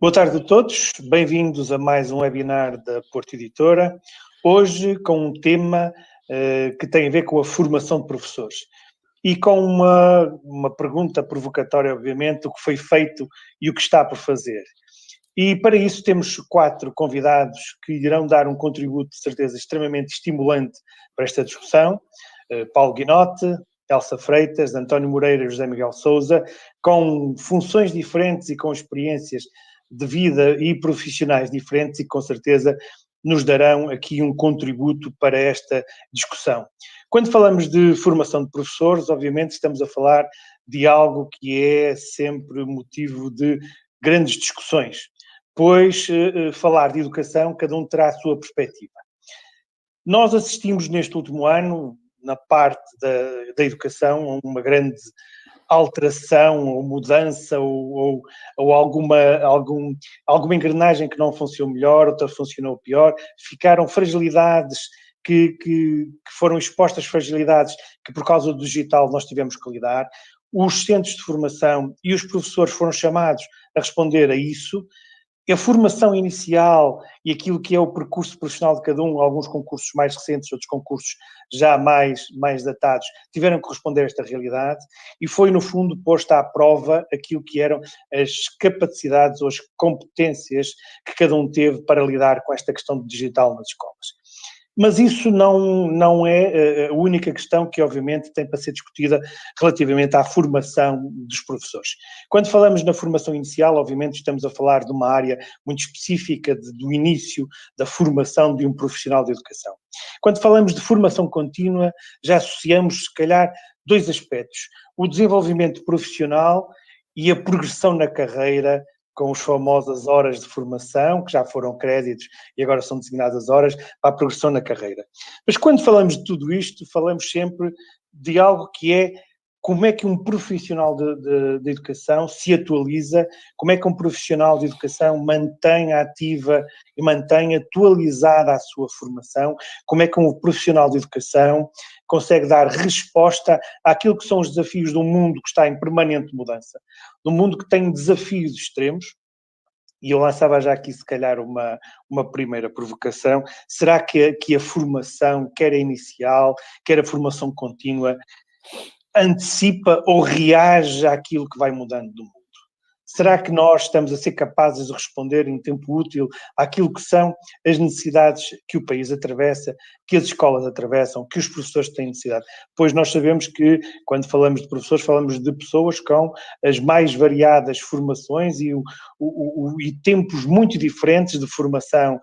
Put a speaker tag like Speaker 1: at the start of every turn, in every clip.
Speaker 1: Boa tarde a todos, bem-vindos a mais um webinar da Porto Editora, hoje com um tema que tem a ver com a formação de professores e com uma pergunta provocatória, obviamente, o que foi feito e o que está por fazer. E para isso temos 4 convidados que irão dar um contributo, de certeza, extremamente estimulante para esta discussão. Paulo Guinote, Elsa Freitas, António Moreira e José Miguel Sousa, com funções diferentes e com experiências de vida e profissionais diferentes e com certeza nos darão aqui um contributo para esta discussão. Quando falamos de formação de professores, obviamente estamos a falar de algo que é sempre motivo de grandes discussões, pois falar de educação, cada um terá a sua perspectiva. Nós assistimos neste último ano, na parte da educação, a uma grande alteração ou mudança ou alguma engrenagem que não funcionou melhor, outra funcionou pior, ficaram fragilidades que foram expostas, fragilidades que por causa do digital nós tivemos que lidar. Os centros de formação e os professores foram chamados a responder a isso. A formação inicial e aquilo que é o percurso profissional de cada um, alguns concursos mais recentes, outros concursos já mais datados, tiveram que responder a esta realidade e foi, no fundo, posta à prova aquilo que eram as capacidades ou as competências que cada um teve para lidar com esta questão do digital nas escolas. Mas isso não é a única questão que, obviamente, tem para ser discutida relativamente à formação dos professores. Quando falamos na formação inicial, obviamente, estamos a falar de uma área muito específica do início da formação de um profissional de educação. Quando falamos de formação contínua, já associamos, se calhar, 2 aspectos: o desenvolvimento profissional e a progressão na carreira, com as famosas horas de formação, que já foram créditos e agora são designadas horas, para a progressão na carreira. Mas quando falamos de tudo isto, falamos sempre de algo que é como é que um profissional de educação se atualiza, como é que um profissional de educação mantém ativa e mantém atualizada a sua formação, como é que um profissional de educação consegue dar resposta àquilo que são os desafios de um mundo que está em permanente mudança, de um mundo que tem desafios extremos. E eu lançava já aqui, se calhar, uma primeira provocação. Será que a formação, quer a inicial, quer a formação contínua, antecipa ou reage àquilo que vai mudando do mundo? Será que nós estamos a ser capazes de responder em tempo útil àquilo que são as necessidades que o país atravessa, que as escolas atravessam, que os professores têm necessidade? Pois nós sabemos que, quando falamos de professores, falamos de pessoas com as mais variadas formações e tempos muito diferentes de formação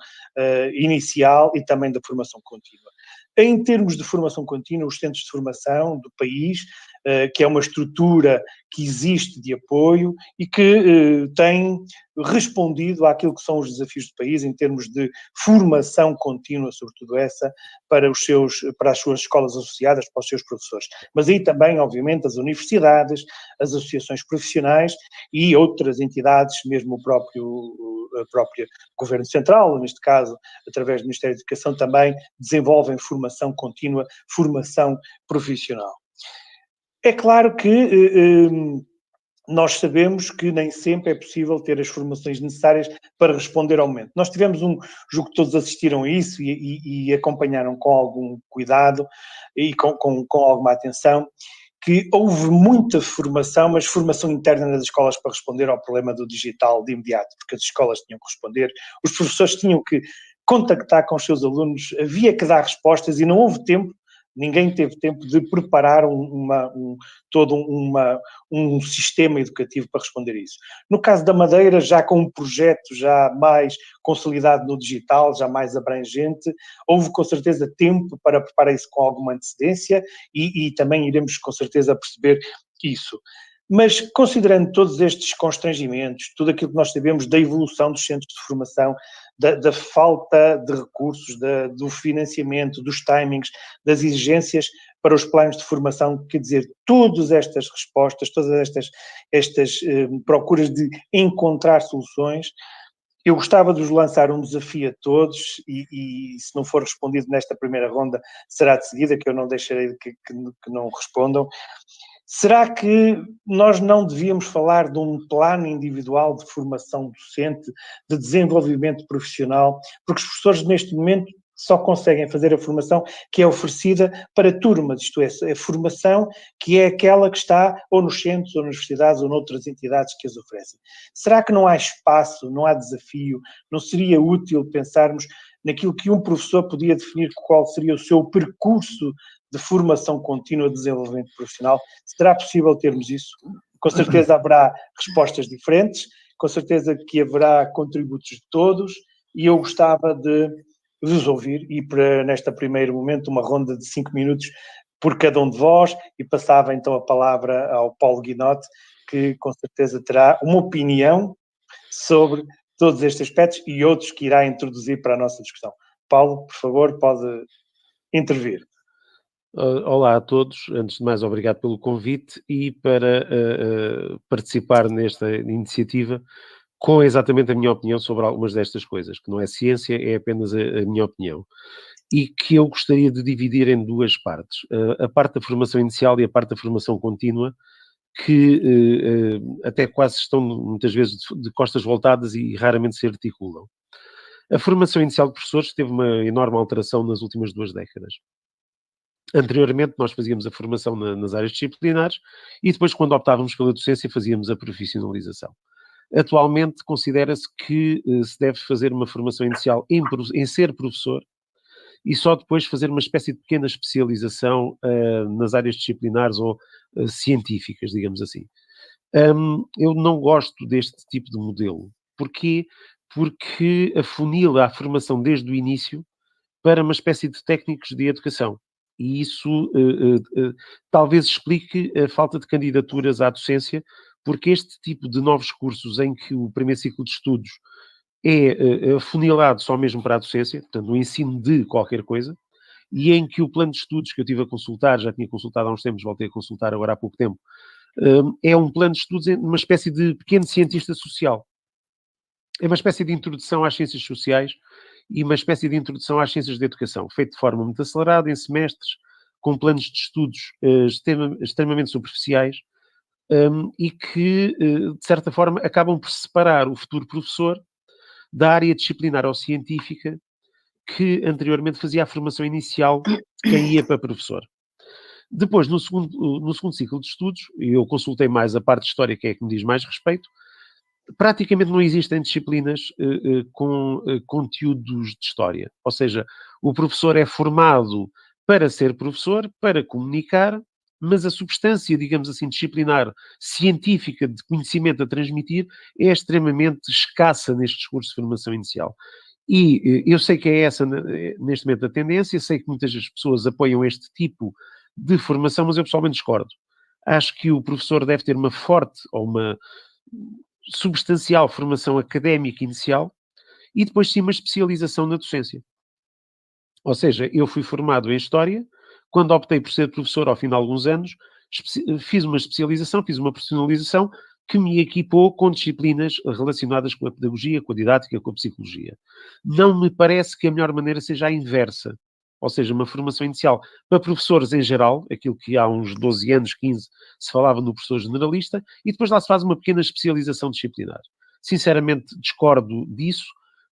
Speaker 1: inicial e também da formação contínua. Em termos de formação contínua, os centros de formação do país, que é uma estrutura que existe de apoio e que tem respondido àquilo que são os desafios do país em termos de formação contínua, sobretudo essa, para as suas escolas associadas, para os seus professores. Mas aí também, obviamente, as universidades, as associações profissionais e outras entidades, mesmo o próprio Governo Central, neste caso, através do Ministério da Educação, também desenvolvem formação contínua, formação profissional. É claro que nós sabemos que nem sempre é possível ter as formações necessárias para responder ao momento. Nós tivemos julgo que todos assistiram a isso e acompanharam com algum cuidado e com alguma atenção, que houve muita formação, mas formação interna nas escolas para responder ao problema do digital de imediato, porque as escolas tinham que responder, os professores tinham que contactar com os seus alunos, havia que dar respostas e não houve tempo. Ninguém teve tempo de preparar todo um sistema educativo para responder a isso. No caso da Madeira, já com um projeto já mais consolidado no digital, já mais abrangente, houve com certeza tempo para preparar isso com alguma antecedência e também iremos com certeza perceber isso. Mas, considerando todos estes constrangimentos, tudo aquilo que nós sabemos da evolução dos centros de formação, da falta de recursos, do financiamento, dos timings, das exigências para os planos de formação, quer dizer, todas estas respostas, todas estas procuras de encontrar soluções, eu gostava de vos lançar um desafio a todos e se não for respondido nesta primeira ronda, será de seguida, que eu não deixarei que não respondam. Será que nós não devíamos falar de um plano individual de formação docente, de desenvolvimento profissional? Porque os professores, neste momento, só conseguem fazer a formação que é oferecida para turmas, isto é, a formação que é aquela que está ou nos centros, ou nas universidades, ou noutras entidades que as oferecem. Será que não há espaço, não há desafio, não seria útil pensarmos naquilo que um professor podia definir qual seria o seu percurso de formação contínua de desenvolvimento profissional? Será possível termos isso? Com certeza haverá respostas diferentes, com certeza que haverá contributos de todos, e eu gostava de vos ouvir, e para, neste primeiro momento, uma ronda de 5 minutos por cada um de vós, e passava então a palavra ao Paulo Guinote, que com certeza terá uma opinião sobre todos estes aspectos e outros que irá introduzir para a nossa discussão. Paulo, por favor, pode intervir.
Speaker 2: Olá a todos, antes de mais obrigado pelo convite e para participar nesta iniciativa com exatamente a minha opinião sobre algumas destas coisas, que não é ciência, é apenas a minha opinião, e que eu gostaria de dividir em duas partes, a parte da formação inicial e a parte da formação contínua, que até quase estão muitas vezes de costas voltadas e raramente se articulam. A formação inicial de professores teve uma enorme alteração nas últimas 2 décadas. Anteriormente, nós fazíamos a formação nas áreas disciplinares e depois, quando optávamos pela docência, fazíamos a profissionalização. Atualmente, considera-se que se deve fazer uma formação inicial em ser professor e só depois fazer uma espécie de pequena especialização nas áreas disciplinares ou científicas, digamos assim. Eu não gosto deste tipo de modelo. Porquê? Porque afunila a formação desde o início para uma espécie de técnicos de educação. E isso talvez explique a falta de candidaturas à docência, porque este tipo de novos cursos em que o primeiro ciclo de estudos é afunilado só mesmo para a docência, portanto, o ensino de qualquer coisa, e em que o plano de estudos que eu tive a consultar, já tinha consultado há uns tempos, voltei a consultar agora há pouco tempo, é um plano de estudos, uma espécie de pequeno cientista social. É uma espécie de introdução às ciências sociais e uma espécie de introdução às ciências da educação, feito de forma muito acelerada, em semestres, com planos de estudos extremamente superficiais, e que, de certa forma, acabam por separar o futuro professor da área disciplinar ou científica que anteriormente fazia a formação inicial de quem ia para professor. Depois, no segundo ciclo de estudos, eu consultei mais a parte de história, que é a que me diz mais respeito, praticamente não existem disciplinas com conteúdos de história. Ou seja, o professor é formado para ser professor, para comunicar, mas a substância, digamos assim, disciplinar, científica, de conhecimento a transmitir, é extremamente escassa nestes cursos de formação inicial. E eu sei que é essa, neste momento, a tendência, sei que muitas das pessoas apoiam este tipo de formação, mas eu pessoalmente discordo. Acho que o professor deve ter uma forte ou uma substancial formação académica inicial e depois sim uma especialização na docência. Ou seja, eu fui formado em História, quando optei por ser professor ao fim de alguns anos, fiz uma especialização, fiz uma profissionalização que me equipou com disciplinas relacionadas com a pedagogia, com a didática, com a psicologia. Não me parece que a melhor maneira seja a inversa. Ou seja, uma formação inicial para professores em geral, aquilo que há uns 12 anos, 15, se falava no professor generalista, e depois lá se faz uma pequena especialização disciplinar. Sinceramente, discordo disso,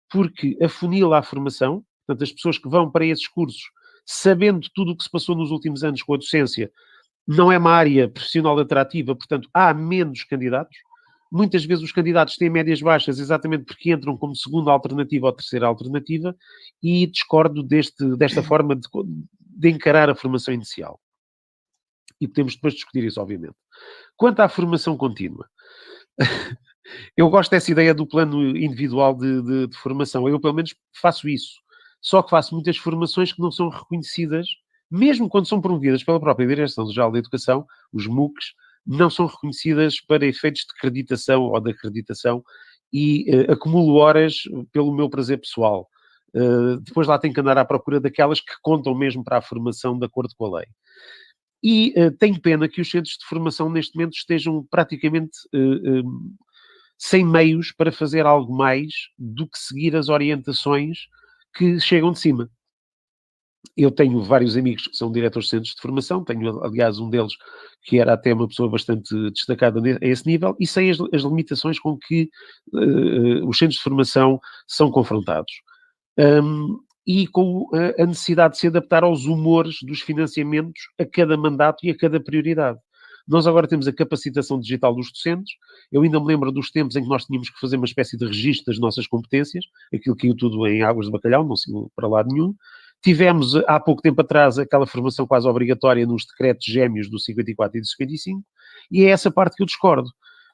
Speaker 2: porque afunila a formação, portanto, as pessoas que vão para esses cursos, sabendo tudo o que se passou nos últimos anos com a docência, não é uma área profissional atrativa, portanto, há menos candidatos. Muitas vezes os candidatos têm médias baixas exatamente porque entram como segunda alternativa ou terceira alternativa, e discordo desta forma de encarar a formação inicial. E podemos depois discutir isso, obviamente. Quanto à formação contínua, eu gosto dessa ideia do plano individual de formação. Eu, pelo menos, faço isso. Só que faço muitas formações que não são reconhecidas, mesmo quando são promovidas pela própria Direção-Geral da Educação, os MOOCs, não são reconhecidas para efeitos de acreditação ou de acreditação, e acumulo horas pelo meu prazer pessoal. Depois lá tenho que andar à procura daquelas que contam mesmo para a formação de acordo com a lei. E tenho pena que os centros de formação neste momento estejam praticamente sem meios para fazer algo mais do que seguir as orientações que chegam de cima. Eu tenho vários amigos que são diretores de centros de formação, tenho, aliás, um deles que era até uma pessoa bastante destacada a esse nível, e sei as limitações com que os centros de formação são confrontados. E com a necessidade de se adaptar aos humores dos financiamentos a cada mandato e a cada prioridade. Nós agora temos a capacitação digital dos docentes. Eu ainda me lembro dos tempos em que nós tínhamos que fazer uma espécie de registro das nossas competências, aquilo caiu tudo em águas de bacalhau, não saiu para lado nenhum. Tivemos, há pouco tempo atrás, aquela formação quase obrigatória nos decretos gêmeos do 54 e do 55, e é essa parte que eu discordo.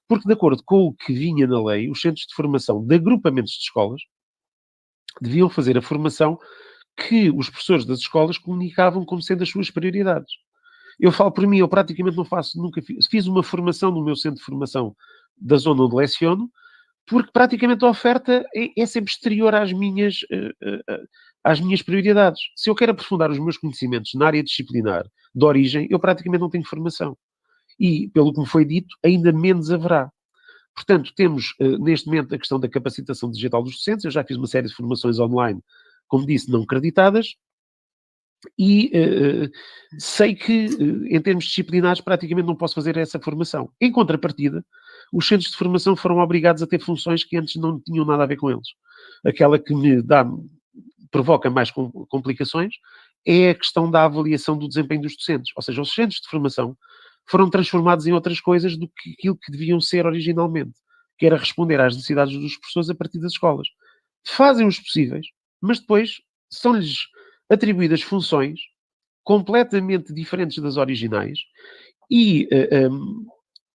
Speaker 2: Porque, de acordo com o que vinha na lei, os centros de formação de agrupamentos de escolas deviam fazer a formação que os professores das escolas comunicavam como sendo as suas prioridades. Eu falo por mim, eu praticamente não faço, nunca fiz uma formação no meu centro de formação da zona onde leciono, porque praticamente a oferta é sempre exterior às minhas prioridades. Se eu quero aprofundar os meus conhecimentos na área disciplinar de origem, eu praticamente não tenho formação. E, pelo que me foi dito, ainda menos haverá. Portanto, temos neste momento a questão da capacitação digital dos docentes. Eu já fiz uma série de formações online, como disse, não creditadas, e sei que, em termos disciplinares, praticamente não posso fazer essa formação. Em contrapartida, os centros de formação foram obrigados a ter funções que antes não tinham nada a ver com eles. Aquela que provoca mais complicações é a questão da avaliação do desempenho dos docentes. Ou seja, os centros de formação foram transformados em outras coisas do que aquilo que deviam ser originalmente, que era responder às necessidades dos professores a partir das escolas. Fazem os possíveis, mas depois são-lhes atribuídas funções completamente diferentes das originais e,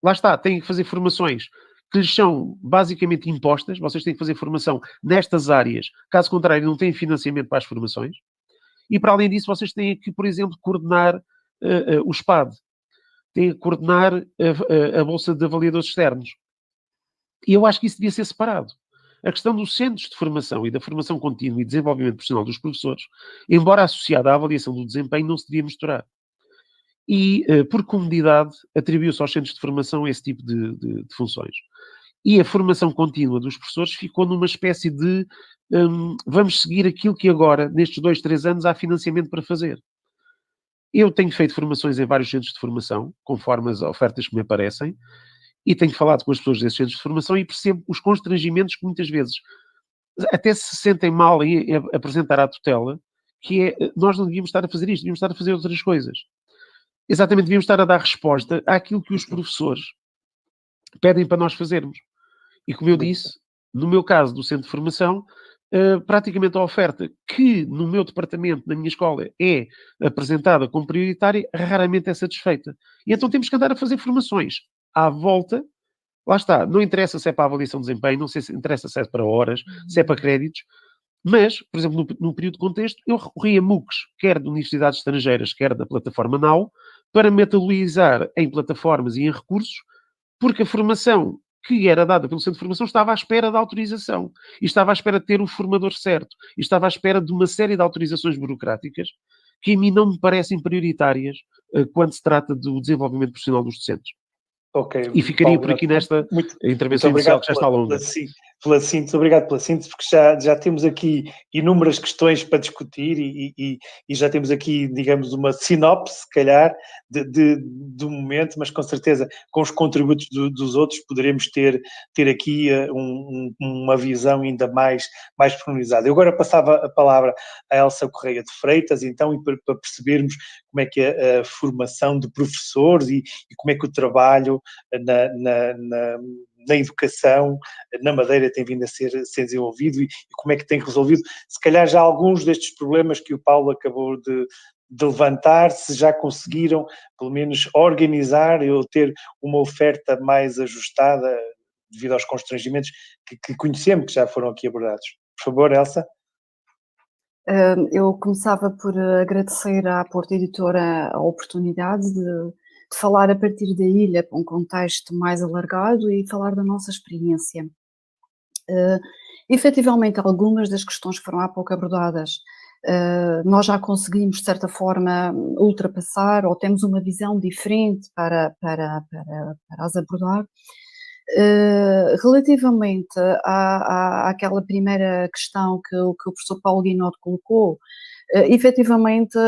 Speaker 2: lá está, têm que fazer formações que lhes são basicamente impostas. Vocês têm que fazer formação nestas áreas, caso contrário não têm financiamento para as formações, e para além disso vocês têm que, por exemplo, coordenar o SPAD, têm que coordenar a Bolsa de Avaliadores Externos. E eu acho que isso devia ser separado. A questão dos centros de formação e da formação contínua e desenvolvimento profissional dos professores, embora associada à avaliação do desempenho, não se devia misturar. E, por comodidade, atribuiu-se aos centros de formação esse tipo de funções. E a formação contínua dos professores ficou numa espécie de vamos seguir aquilo que agora, nestes 2, 3 anos, há financiamento para fazer. Eu tenho feito formações em vários centros de formação, conforme as ofertas que me aparecem, e tenho falado com as pessoas desses centros de formação e percebo os constrangimentos que muitas vezes até se sentem mal em apresentar à tutela, que é, nós não devíamos estar a fazer isto, devíamos estar a fazer outras coisas. Exatamente, devíamos estar a dar resposta àquilo que os professores pedem para nós fazermos. E como eu disse, no meu caso do centro de formação, praticamente a oferta que no meu departamento, na minha escola, é apresentada como prioritária, raramente é satisfeita. E então temos que andar a fazer formações à volta. Lá está, não interessa se é para avaliação de desempenho, não sei se interessa se é para horas, se é para créditos, mas, por exemplo, no período de contexto, eu recorri a MOOCs, quer de universidades estrangeiras, quer da plataforma NAU, para me atualizar em plataformas e em recursos, porque a formação que era dada pelo centro de formação estava à espera da autorização, e estava à espera de ter o formador certo, e estava à espera de uma série de autorizações burocráticas que a mim não me parecem prioritárias quando se trata do desenvolvimento profissional dos docentes.
Speaker 1: Ok,
Speaker 2: E ficaria por aqui nesta intervenção inicial, que já está longa.
Speaker 1: Pela síntese, obrigado pela síntese, porque já temos aqui inúmeras questões para discutir e já temos aqui, digamos, uma sinopse, se calhar, do momento, mas com certeza com os contributos dos outros poderemos ter aqui uma visão ainda mais pormenorizada. Eu agora passava a palavra à Elsa Correia de Freitas, então, e para percebermos como é que é a formação de professores e como é que o trabalho na educação na Madeira tem vindo a ser desenvolvido e como é que tem resolvido, se calhar já alguns destes problemas que o Paulo acabou de levantar, se já conseguiram pelo menos organizar ou ter uma oferta mais ajustada devido aos constrangimentos que conhecemos, que já foram aqui abordados. Por favor, Elsa.
Speaker 3: Eu começava por agradecer à Porto Editora a oportunidade de falar a partir da ilha para um contexto mais alargado e falar da nossa experiência. Efetivamente, algumas das questões que foram há pouco abordadas, nós já conseguimos, de certa forma, ultrapassar ou temos uma visão diferente para as abordar. Relativamente àquela primeira questão que o professor Paulo Guinot colocou, Efetivamente,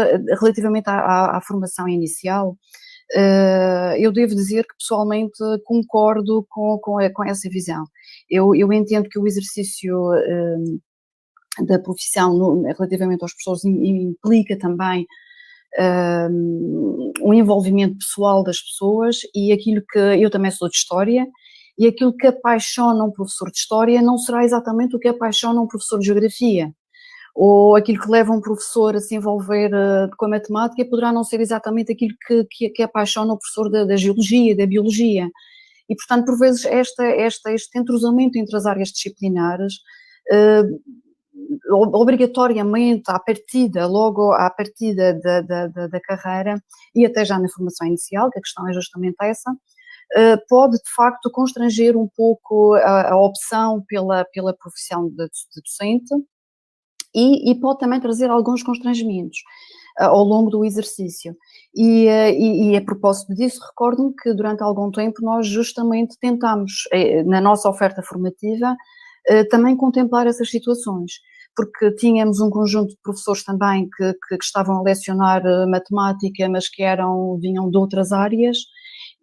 Speaker 3: relativamente à formação inicial, eu devo dizer que pessoalmente concordo com essa visão. Eu entendo que o exercício da profissão relativamente aos professores implica também um envolvimento pessoal das pessoas, e aquilo que eu também sou de História, e aquilo que apaixona um professor de História não será exatamente o que apaixona um professor de Geografia, ou aquilo que leva um professor a se envolver com a matemática poderá não ser exatamente aquilo que apaixona o professor da Geologia, da Biologia. E, portanto, por vezes este entrosamento entre as áreas disciplinares obrigatoriamente logo à partida da carreira, e até já na formação inicial, que a questão é justamente essa, pode de facto constranger um pouco a opção pela profissão de docente, e pode também trazer alguns constrangimentos ao longo do exercício. E a propósito disso, recordo-me que durante algum tempo nós justamente tentámos, na nossa oferta formativa, também contemplar essas situações, porque tínhamos um conjunto de professores também que estavam a lecionar matemática, mas que vinham de outras áreas,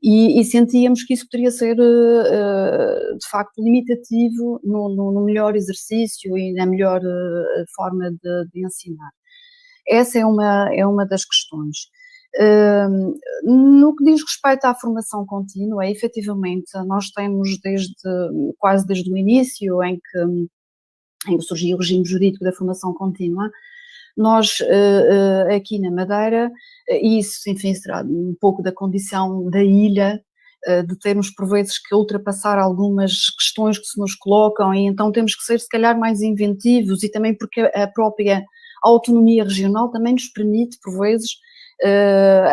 Speaker 3: e sentíamos que isso poderia ser, de facto, limitativo no melhor exercício e na melhor forma de ensinar. Essa é uma das questões. No que diz respeito à formação contínua, efetivamente, nós temos quase desde o início em que surgiu o regime jurídico da formação contínua, nós aqui na Madeira, e isso, enfim, será um pouco da condição da ilha, de termos por vezes que ultrapassar algumas questões que se nos colocam, e então temos que ser se calhar mais inventivos, e também porque a própria autonomia regional também nos permite por vezes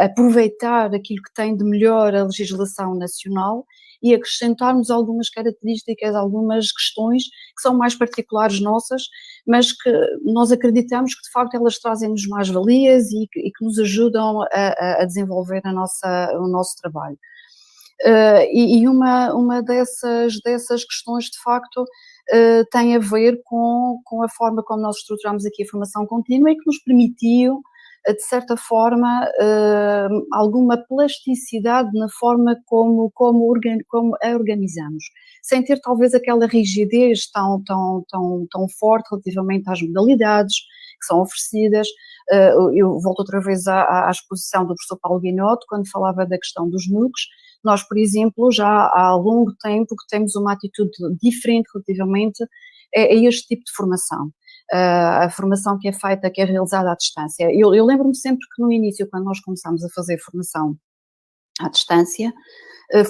Speaker 3: aproveitar aquilo que tem de melhor a legislação nacional e acrescentarmos algumas características, algumas questões que são mais particulares nossas, mas que nós acreditamos que de facto elas trazem-nos mais valias e que nos ajudam a desenvolver o nosso trabalho. E uma dessas questões de facto tem a ver com a forma como nós estruturamos aqui a formação contínua, e que nos permitiu, de certa forma, alguma plasticidade na forma como a organizamos, sem ter talvez aquela rigidez tão forte relativamente às modalidades que são oferecidas. Eu volto outra vez à exposição do professor Paulo Guinotto, quando falava da questão dos NUCs. Nós, por exemplo, já há longo tempo que temos uma atitude diferente relativamente a este tipo de formação. A formação que é feita, que é realizada à distância. Eu lembro-me sempre que no início, quando nós começámos a fazer formação à distância,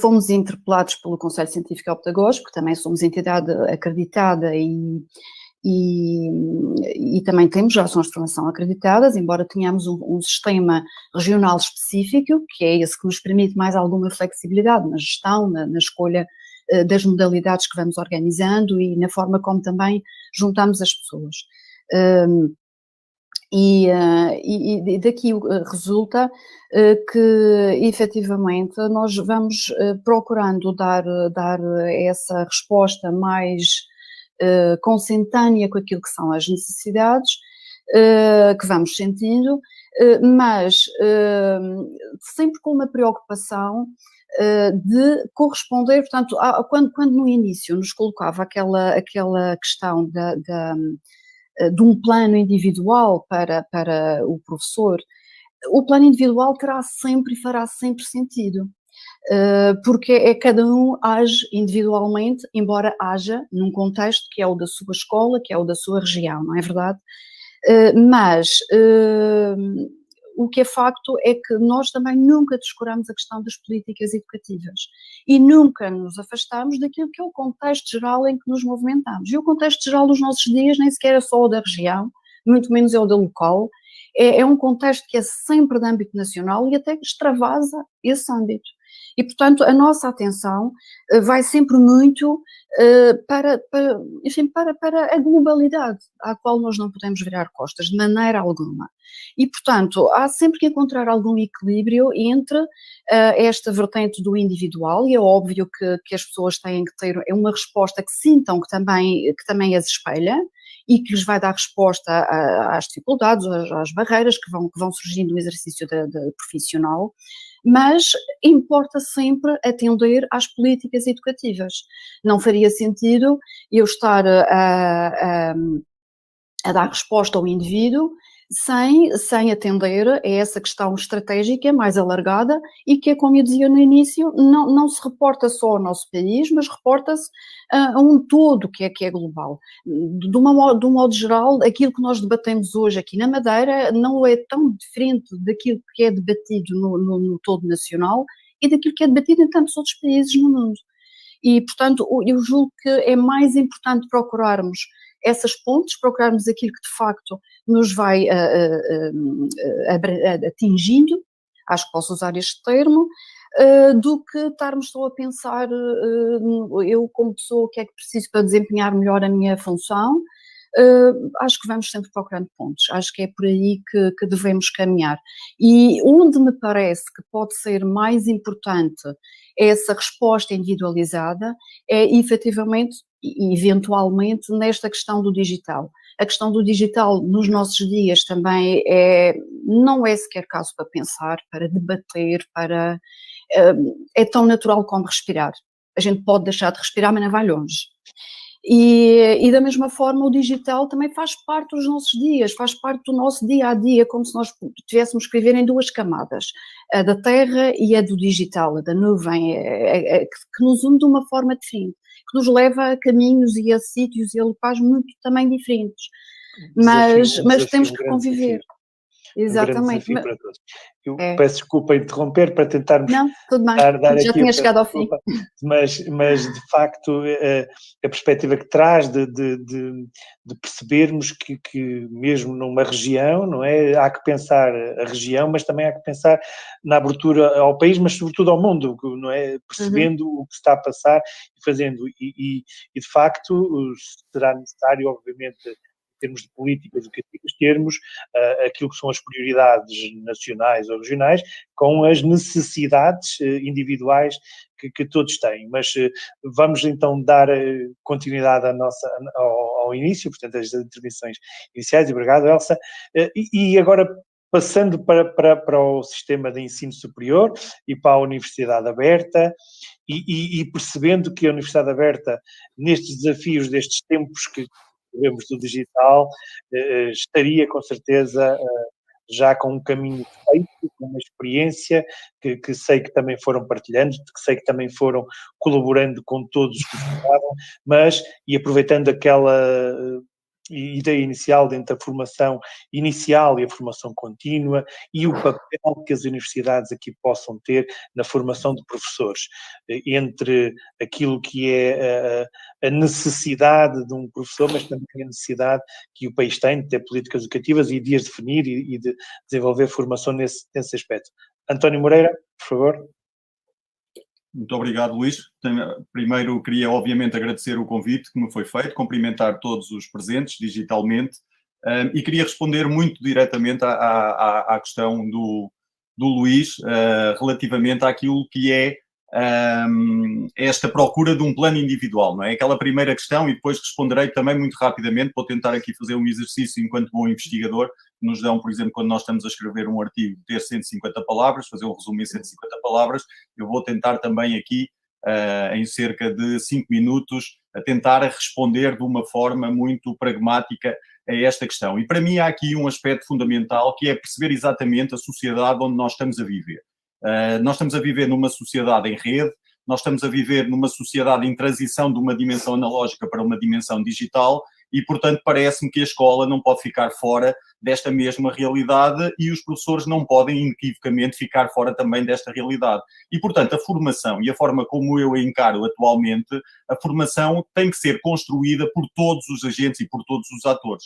Speaker 3: fomos interpelados pelo Conselho Científico Pedagógico, que também somos entidade acreditada e também temos já ações de formação acreditadas, embora tenhamos um sistema regional específico, que é esse que nos permite mais alguma flexibilidade na gestão, na escolha das modalidades que vamos organizando e na forma como também juntamos as pessoas. E daqui resulta que, efetivamente, nós vamos procurando dar essa resposta mais consentânea com aquilo que são as necessidades que vamos sentindo, mas sempre com uma preocupação de corresponder, portanto, quando no início nos colocava aquela questão de um plano individual para o professor, o plano individual fará sempre sentido, porque cada um age individualmente, embora haja num contexto que é o da sua escola, que é o da sua região, não é verdade? Mas o que é facto é que nós também nunca descuramos a questão das políticas educativas e nunca nos afastamos daquilo que é o contexto geral em que nos movimentamos. E o contexto geral dos nossos dias nem sequer é só o da região, muito menos é o da local, é um contexto que é sempre de âmbito nacional e até extravasa esse âmbito. E, portanto, a nossa atenção vai sempre muito para a globalidade, à qual nós não podemos virar costas, de maneira alguma. E, portanto, há sempre que encontrar algum equilíbrio entre esta vertente do individual, e é óbvio que as pessoas têm que ter uma resposta que sintam que também as espelha, e que lhes vai dar resposta às dificuldades, às barreiras que vão surgindo no exercício profissional, mas importa sempre atender às políticas educativas. Não faria sentido eu estar a dar resposta ao indivíduo sem atender a essa questão estratégica mais alargada e que, como eu dizia no início, não se reporta só ao nosso país, mas reporta-se a um todo que é global. De um modo geral, aquilo que nós debatemos hoje aqui na Madeira não é tão diferente daquilo que é debatido no todo nacional e daquilo que é debatido em tantos outros países no mundo. E, portanto, eu julgo que é mais importante procurarmos essas pontes, procurarmos aquilo que de facto nos vai atingindo, acho que posso usar este termo, do que estarmos só a pensar eu como pessoa o que é que preciso para desempenhar melhor a minha função. Acho que vamos sempre procurando pontos, acho que é por aí que devemos caminhar. E onde me parece que pode ser mais importante essa resposta individualizada é efetivamente e eventualmente nesta questão do digital. A questão do digital nos nossos dias também não é sequer caso para pensar, para debater, é tão natural como respirar. A gente pode deixar de respirar, mas não vai longe. E da mesma forma o digital também faz parte dos nossos dias, faz parte do nosso dia-a-dia, como se nós tivéssemos que viver em duas camadas, a da terra e a do digital, a da nuvem, que nos une de uma forma diferente, que nos leva a caminhos e a sítios e a locais muito também diferentes, mas temos que conviver.
Speaker 1: Desafio.
Speaker 3: Exatamente.
Speaker 1: Um grande desafio para todos. Eu peço desculpa interromper para tentarmos
Speaker 3: tudo bem.
Speaker 1: dar
Speaker 3: Já
Speaker 1: aqui
Speaker 3: tinha chegado ao fim.
Speaker 1: Mas de facto a perspectiva que traz de percebermos que mesmo numa região, não é, há que pensar a região, mas também há que pensar na abertura ao país, mas sobretudo ao mundo, não é, percebendo o que está a passar e fazendo, e de facto será necessário, obviamente, em termos de políticas educativas, termos aquilo que são as prioridades nacionais ou regionais com as necessidades individuais que todos têm. Mas vamos então dar continuidade ao início, portanto, as intervenções iniciais. Obrigado, Elsa. E agora, passando para o sistema de ensino superior e para a Universidade Aberta, e percebendo que a Universidade Aberta, nestes desafios destes tempos que vemos do digital, estaria com certeza já com um caminho feito, com uma experiência que sei que também foram partilhando, que sei que também foram colaborando com todos os que falavam, mas, e aproveitando aquela ideia inicial dentro da formação inicial e a formação contínua e o papel que as universidades aqui possam ter na formação de professores, entre aquilo que é a necessidade de um professor, mas também a necessidade que o país tem de ter políticas educativas e de as definir e de desenvolver formação nesse aspecto. António Moreira, por favor.
Speaker 4: Muito obrigado, Luís. Primeiro queria, obviamente, agradecer o convite que me foi feito, cumprimentar todos os presentes digitalmente e queria responder muito diretamente à questão do Luís relativamente àquilo que é esta procura de um plano individual, não é? Aquela primeira questão, e depois responderei também muito rapidamente, vou tentar aqui fazer um exercício enquanto bom investigador, que nos dão, por exemplo, quando nós estamos a escrever um artigo, ter 150 palavras, fazer um resumo em 150 palavras, eu vou tentar também aqui, em cerca de 5 minutos, a tentar responder de uma forma muito pragmática a esta questão. E para mim há aqui um aspecto fundamental, que é perceber exatamente a sociedade onde nós estamos a viver. Nós estamos a viver numa sociedade em rede, nós estamos a viver numa sociedade em transição de uma dimensão analógica para uma dimensão digital e, portanto, parece-me que a escola não pode ficar fora desta mesma realidade e os professores não podem, inequivocamente, ficar fora também desta realidade. E, portanto, a formação e a forma como eu a encaro atualmente, a formação tem que ser construída por todos os agentes e por todos os atores.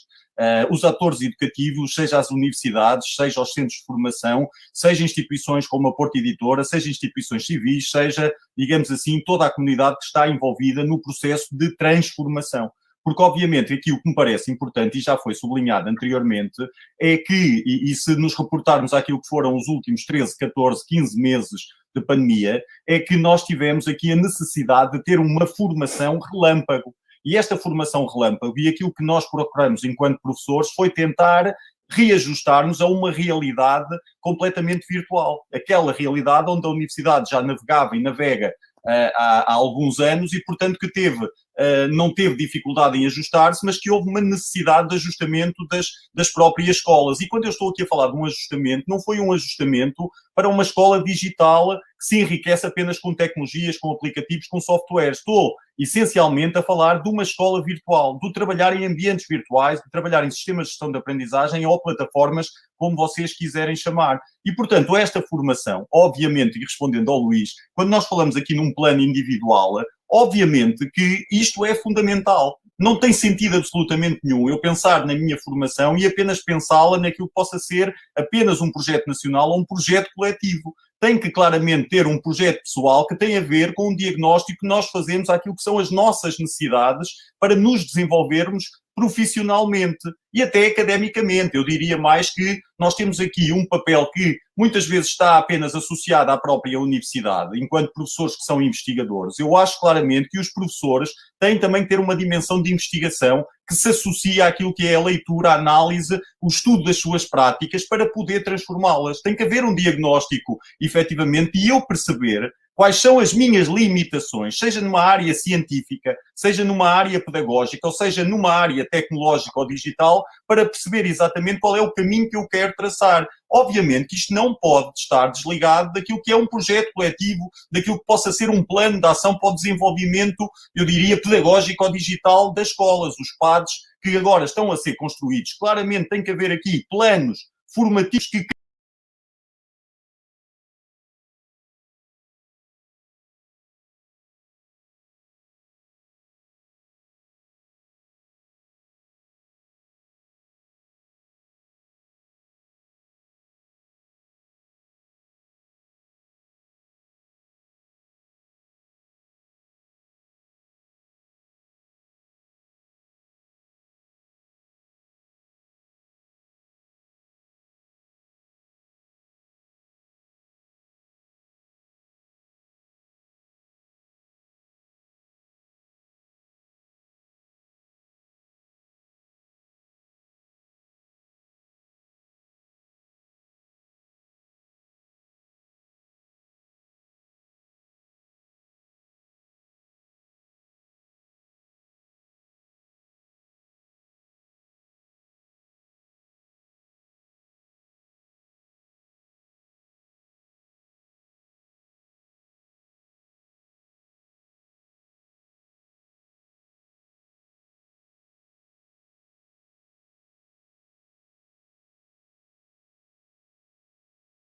Speaker 4: Os atores educativos, seja as universidades, seja os centros de formação, seja instituições como a Porta Editora, seja instituições civis, seja, digamos assim, toda a comunidade que está envolvida no processo de transformação. Porque, obviamente, aqui o que me parece importante, e já foi sublinhado anteriormente, é que, e se nos reportarmos àquilo que foram os últimos 13, 14, 15 meses de pandemia, é que nós tivemos aqui a necessidade de ter uma formação relâmpago. E esta formação relâmpago e aquilo que nós procuramos enquanto professores foi tentar reajustar-nos a uma realidade completamente virtual. Aquela realidade onde a universidade já navegava e navega há alguns anos e, portanto, que não teve dificuldade em ajustar-se, mas que houve uma necessidade de ajustamento das próprias escolas. E quando eu estou aqui a falar de um ajustamento, não foi um ajustamento para uma escola digital que se enriquece apenas com tecnologias, com aplicativos, com softwares. Estou, essencialmente, a falar de uma escola virtual, de trabalhar em ambientes virtuais, de trabalhar em sistemas de gestão de aprendizagem ou plataformas, como vocês quiserem chamar. E, portanto, esta formação, obviamente, e respondendo ao Luís, quando nós falamos aqui num plano individual, obviamente que isto é fundamental. Não tem sentido absolutamente nenhum eu pensar na minha formação e apenas pensá-la naquilo que possa ser apenas um projeto nacional ou um projeto coletivo. Tem que claramente ter um projeto pessoal que tem a ver com um diagnóstico que nós fazemos àquilo que são as nossas necessidades para nos desenvolvermos profissionalmente e até academicamente. Eu diria mais que nós temos aqui um papel que muitas vezes está apenas associado à própria universidade, enquanto professores que são investigadores. Eu acho claramente que os professores têm também que ter uma dimensão de investigação que se associa àquilo que é a leitura, a análise, o estudo das suas práticas para poder transformá-las. Tem que haver um diagnóstico, efetivamente, e eu perceber quais são as minhas limitações, seja numa área científica, seja numa área pedagógica, ou seja numa área tecnológica ou digital, para perceber exatamente qual é o caminho que eu quero traçar. Obviamente que isto não pode estar desligado daquilo que é um projeto coletivo, daquilo que possa ser um plano de ação para o desenvolvimento, eu diria, pedagógico ou digital das escolas, os PADs, que agora estão a ser construídos. Claramente tem que haver aqui planos formativos que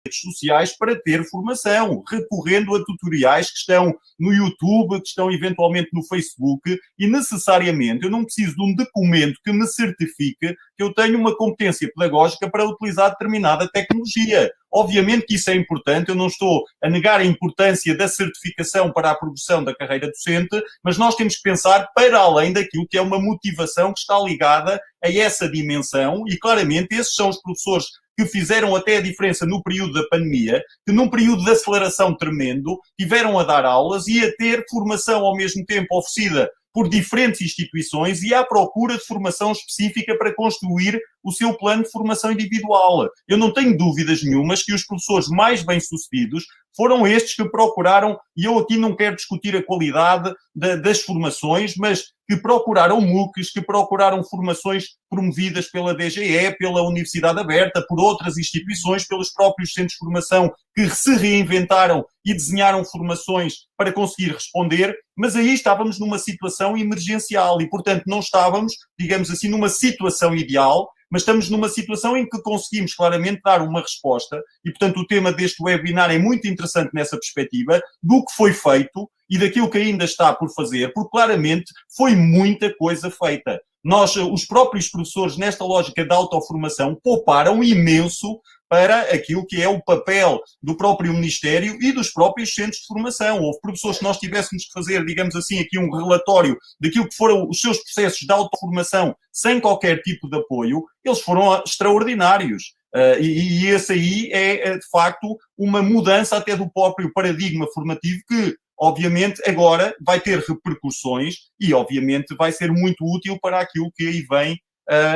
Speaker 4: redes sociais para ter formação, recorrendo a tutoriais que estão no YouTube, que estão eventualmente no Facebook, e necessariamente eu não preciso de um documento que me certifique que eu tenho uma competência pedagógica para utilizar determinada tecnologia. Obviamente que isso é importante, eu não estou a negar a importância da certificação para a progressão da carreira docente, mas nós temos que pensar para além daquilo que é uma motivação que está ligada a essa dimensão, e claramente esses são os professores que fizeram até a diferença no período da pandemia, que num período de aceleração tremendo, tiveram a dar aulas e a ter formação ao mesmo tempo oferecida por diferentes instituições e à procura de formação específica para construir o seu plano de formação individual. Eu não tenho dúvidas nenhumas que os professores mais bem-sucedidos foram estes que procuraram, e eu aqui não quero discutir a qualidade das formações, mas que procuraram MOOCs, que procuraram formações promovidas pela DGE, pela Universidade Aberta, por outras instituições, pelos próprios centros de formação que se reinventaram e desenharam formações para conseguir responder, mas aí estávamos numa situação emergencial e, portanto, não estávamos, digamos assim, numa situação ideal, mas estamos numa situação em que conseguimos claramente dar uma resposta e, portanto, o tema deste webinar é muito interessante nessa perspectiva do que foi feito e daquilo que ainda está por fazer, porque claramente foi muita coisa feita. Nós, os próprios professores, nesta lógica da autoformação, pouparam imenso para aquilo que é o papel do próprio Ministério e dos próprios centros de formação. Houve professores que nós tivéssemos que fazer, digamos assim, aqui um relatório daquilo que foram os seus processos de autoformação sem qualquer tipo de apoio, eles foram extraordinários. E esse aí é, de facto, uma mudança até do próprio paradigma formativo que obviamente agora vai ter repercussões e obviamente vai ser muito útil para aquilo que aí vem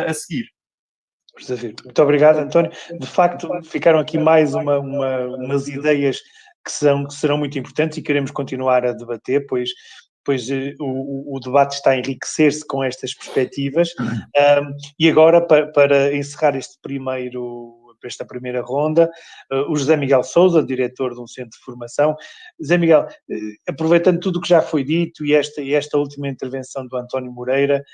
Speaker 4: a seguir.
Speaker 1: Muito obrigado, António. De facto, ficaram aqui mais umas ideias que serão muito importantes e queremos continuar a debater, pois o debate está a enriquecer-se com estas perspectivas. E agora, para encerrar esta primeira ronda, o José Miguel Sousa, diretor de um centro de formação. José Miguel, aproveitando tudo o que já foi dito e esta última intervenção do António Moreira,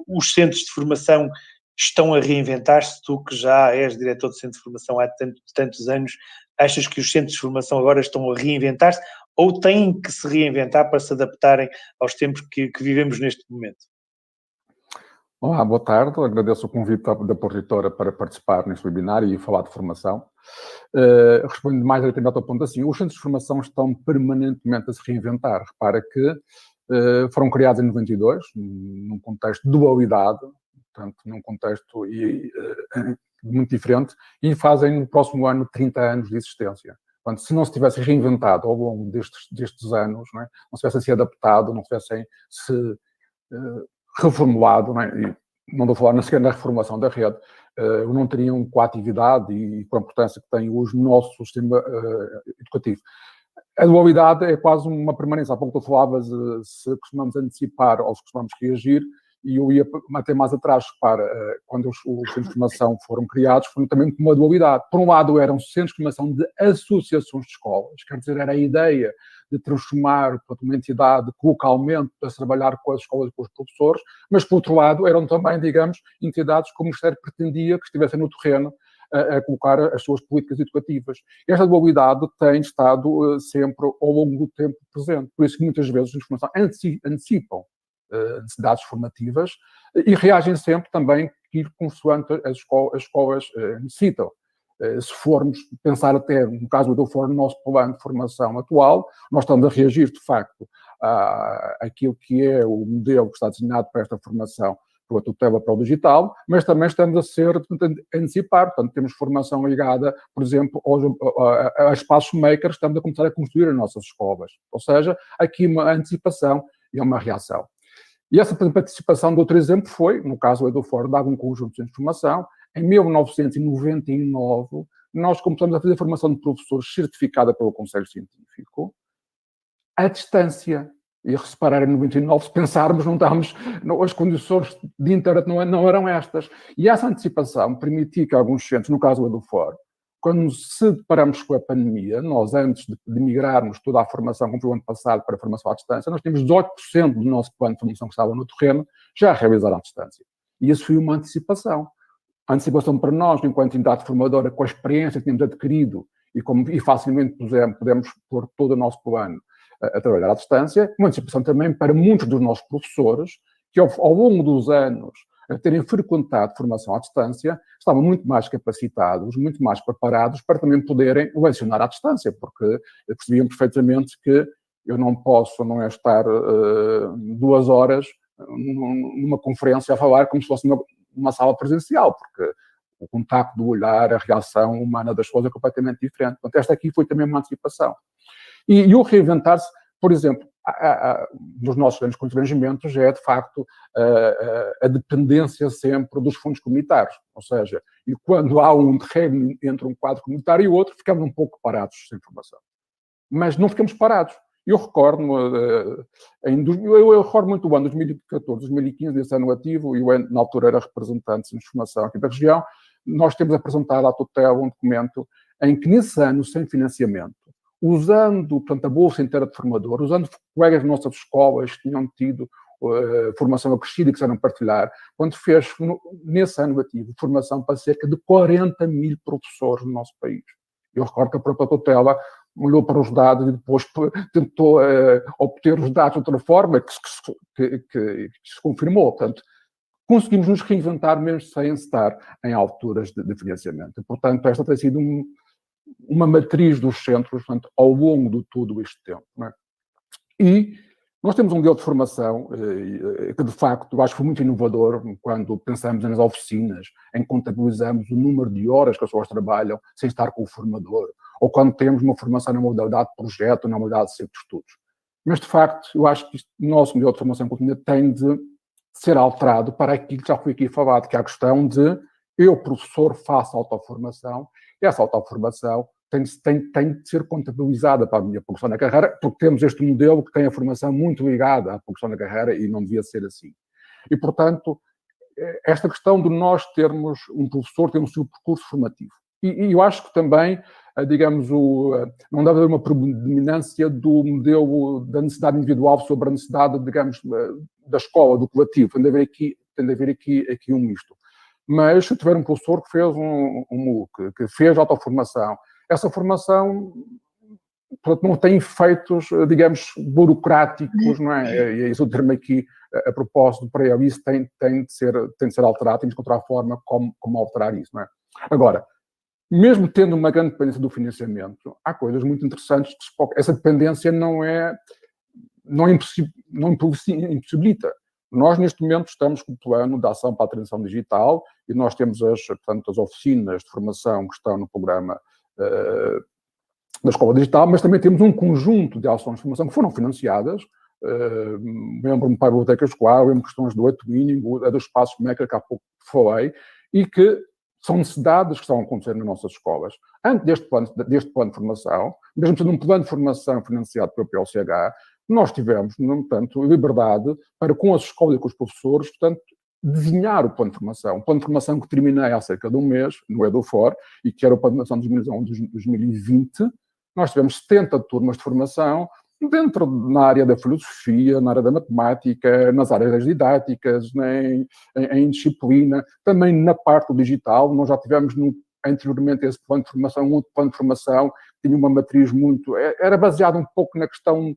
Speaker 1: os centros de formação estão a reinventar-se. Tu que já és diretor de centro de formação há tantos anos, achas que os centros de formação agora estão a reinventar-se ou têm que se reinventar para se adaptarem aos tempos que vivemos neste momento?
Speaker 5: Olá, boa tarde. Agradeço o convite da Porreitora para participar neste webinar e falar de formação. Respondendo mais diretamente ao ponto assim, os centros de formação estão permanentemente a se reinventar. Repara que foram criados em 92, num contexto de dualidade, portanto, num contexto muito diferente, e fazem no próximo ano 30 anos de existência. Portanto, se não se tivessem reinventado ao longo destes anos, não se tivessem se adaptado, não tivessem se reformulado, não estou a falar na sequer na reformulação da rede, não teriam com a atividade e com a importância que tem hoje no nosso sistema educativo. A dualidade é quase uma permanência. Há pouco tu falavas se costumamos antecipar ou se costumamos reagir, e eu ia até mais atrás para quando os centros de formação foram criados, foram também com uma dualidade. Por um lado, eram centros de formação de associações de escolas, quer dizer, era a ideia de transformar uma entidade que localmente para trabalhar com as escolas e com os professores, mas, por outro lado, eram também, digamos, entidades que o Ministério pretendia que estivessem no terreno a colocar as suas políticas educativas. Esta dualidade tem estado sempre ao longo do tempo presente, por isso que muitas vezes os centros de formação antecipam necessidades formativas e reagem sempre também consoante as escolas necessitam. Se formos pensar até, no caso do for no nosso plano de formação atual, nós estamos a reagir, de facto, àquilo que é o modelo que está desenhado para esta formação, para a tutela para o digital, mas também estamos a antecipar, portanto, temos formação ligada, por exemplo, a espaços makers, estamos a começar a construir as nossas escolas. Ou seja, aqui uma antecipação e uma reação. E essa participação do outro exemplo foi, no caso do Eduforo, dava um conjunto de formação. Em 1999, nós começamos a fazer formação de professores certificada pelo Conselho Científico, à distância. E reparar em 99, se pensarmos, não estávamos, as condições de internet não eram estas. E essa antecipação permitiu que alguns centros, no caso do Eduforo, quando se deparamos com a pandemia, nós antes de migrarmos toda a formação, como foi o ano passado, para a formação à distância, nós tínhamos 18% do nosso plano de formação que estava no terreno já realizado à distância. E isso foi uma antecipação. A antecipação para nós, enquanto entidade formadora, com a experiência que tínhamos adquirido e facilmente podemos pôr todo o nosso plano a trabalhar à distância, uma antecipação também para muitos dos nossos professores, que ao longo dos anos a terem frequentado formação à distância, estavam muito mais capacitados, muito mais preparados para também poderem lecionar à distância, porque percebiam perfeitamente que eu não posso estar 2 horas numa conferência a falar como se fosse numa sala presencial, porque o contacto do olhar, a reação humana das pessoas é completamente diferente. Portanto, esta aqui foi também uma antecipação. E o reinventar-se, por exemplo, dos nossos grandes constrangimentos é, de facto, a dependência sempre dos fundos comunitários. Ou seja, e quando há um terreno entre um quadro comunitário e outro, ficamos um pouco parados sem informação. Mas não ficamos parados. Eu recordo-me muito do ano 2014, 2015, desse ano ativo, e eu, na altura, era representante de informação aqui da região. Nós temos apresentado à tutela um documento em que, nesse ano, sem financiamento, usando, portanto, a bolsa inteira de formador, usando colegas de nossas escolas que tinham tido formação acrescida e que quiseram partilhar, quando fez, nesse ano ativo, formação para cerca de 40 mil professores no nosso país. Eu recordo que a própria tutela olhou para os dados e depois tentou obter os dados de outra forma que se confirmou. Portanto, conseguimos nos reinventar mesmo sem estar em alturas de financiamento. Portanto, esta tem sido uma matriz dos centros, portanto, ao longo de todo este tempo. Não é? E nós temos um modelo de formação que, de facto, eu acho que foi muito inovador quando pensamos nas oficinas, em que contabilizamos o número de horas que as pessoas trabalham sem estar com o formador, ou quando temos uma formação na modalidade de projeto, na modalidade de centro de estudos. Mas, de facto, eu acho que o nosso modelo de formação contínua tem de ser alterado para aquilo que já foi aqui falado, que é a questão de eu, professor, faço autoformação, e essa autoformação tem de ser contabilizada para a minha progressão na carreira, porque temos este modelo que tem a formação muito ligada à progressão na carreira e não devia ser assim. E, portanto, esta questão de nós termos um professor, ter o seu percurso formativo. E eu acho que também, digamos, não deve haver uma predominância do modelo da necessidade individual sobre a necessidade, digamos, da escola, do coletivo. Tem de haver aqui um misto. Mas se tiver um professor que fez um MOOC, que fez autoformação, essa formação, portanto, não tem efeitos, digamos, burocráticos, não é? E isso o termo aqui, a propósito para ele, isso tem de ser alterado, temos de encontrar a forma como alterar isso, não é? Agora, mesmo tendo uma grande dependência do financiamento, há coisas muito interessantes que essa dependência não impossibilita. Nós, neste momento, estamos com o plano de ação para a transição digital e nós temos portanto, as oficinas de formação que estão no programa da Escola Digital, mas também temos um conjunto de ações de formação que foram financiadas. Lembro-me para a biblioteca escolar, lembro-me questões do e-twinning, dos espaços Maker que há pouco falei, e que são necessidades que estão a acontecer nas nossas escolas. Antes deste plano de formação, mesmo sendo um plano de formação financiado pelo PLCH, nós tivemos, portanto, liberdade para, com as escolas e com os professores, portanto, desenhar o plano de formação. Um plano de formação que terminei há cerca de um mês, no EduFor, e que era o plano de formação de 2020. Nós tivemos 70 turmas de formação na área da filosofia, na área da matemática, nas áreas das didáticas, em disciplina, também na parte do digital. Nós já tivemos anteriormente esse plano de formação, um outro plano de formação, que tinha uma matriz era baseado um pouco na questão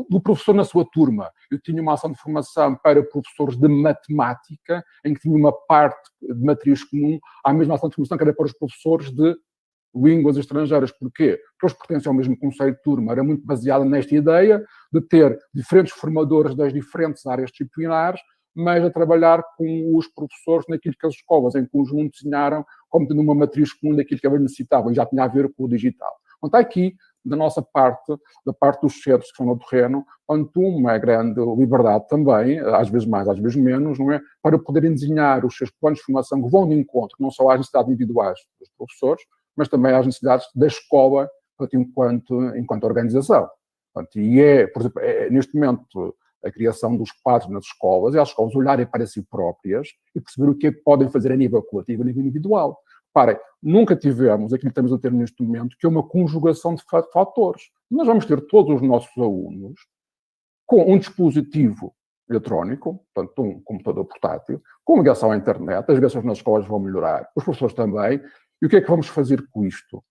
Speaker 5: do professor na sua turma. Eu tinha uma ação de formação para professores de matemática, em que tinha uma parte de matriz comum, à mesma ação de formação que era para os professores de línguas estrangeiras. Porquê? Porque eles pertencem ao mesmo conceito de turma. Era muito baseada nesta ideia de ter diferentes formadores das diferentes áreas disciplinares, mas a trabalhar com os professores naquilo que as escolas em conjunto desenharam como tendo uma matriz comum daquilo que eles necessitavam, e já tinha a ver com o digital. Então, está aqui, da nossa parte, da parte dos centros que estão no terreno, onde uma grande liberdade também, às vezes mais, às vezes menos, não é? Para poderem desenhar os seus planos de formação que vão de encontro não só às necessidades individuais dos professores, mas também às necessidades da escola enquanto organização. Portanto, por exemplo, neste momento, a criação dos quadros nas escolas, e as escolas olharem para si próprias e perceber o que é que podem fazer a nível coletivo e a nível individual. Reparem, nunca tivemos aquilo que estamos a ter neste momento, que é uma conjugação de fatores. Nós vamos ter todos os nossos alunos com um dispositivo eletrónico, portanto, um computador portátil, com ligação à internet, as ligações nas escolas vão melhorar, os professores também. E o que é que vamos fazer com isto?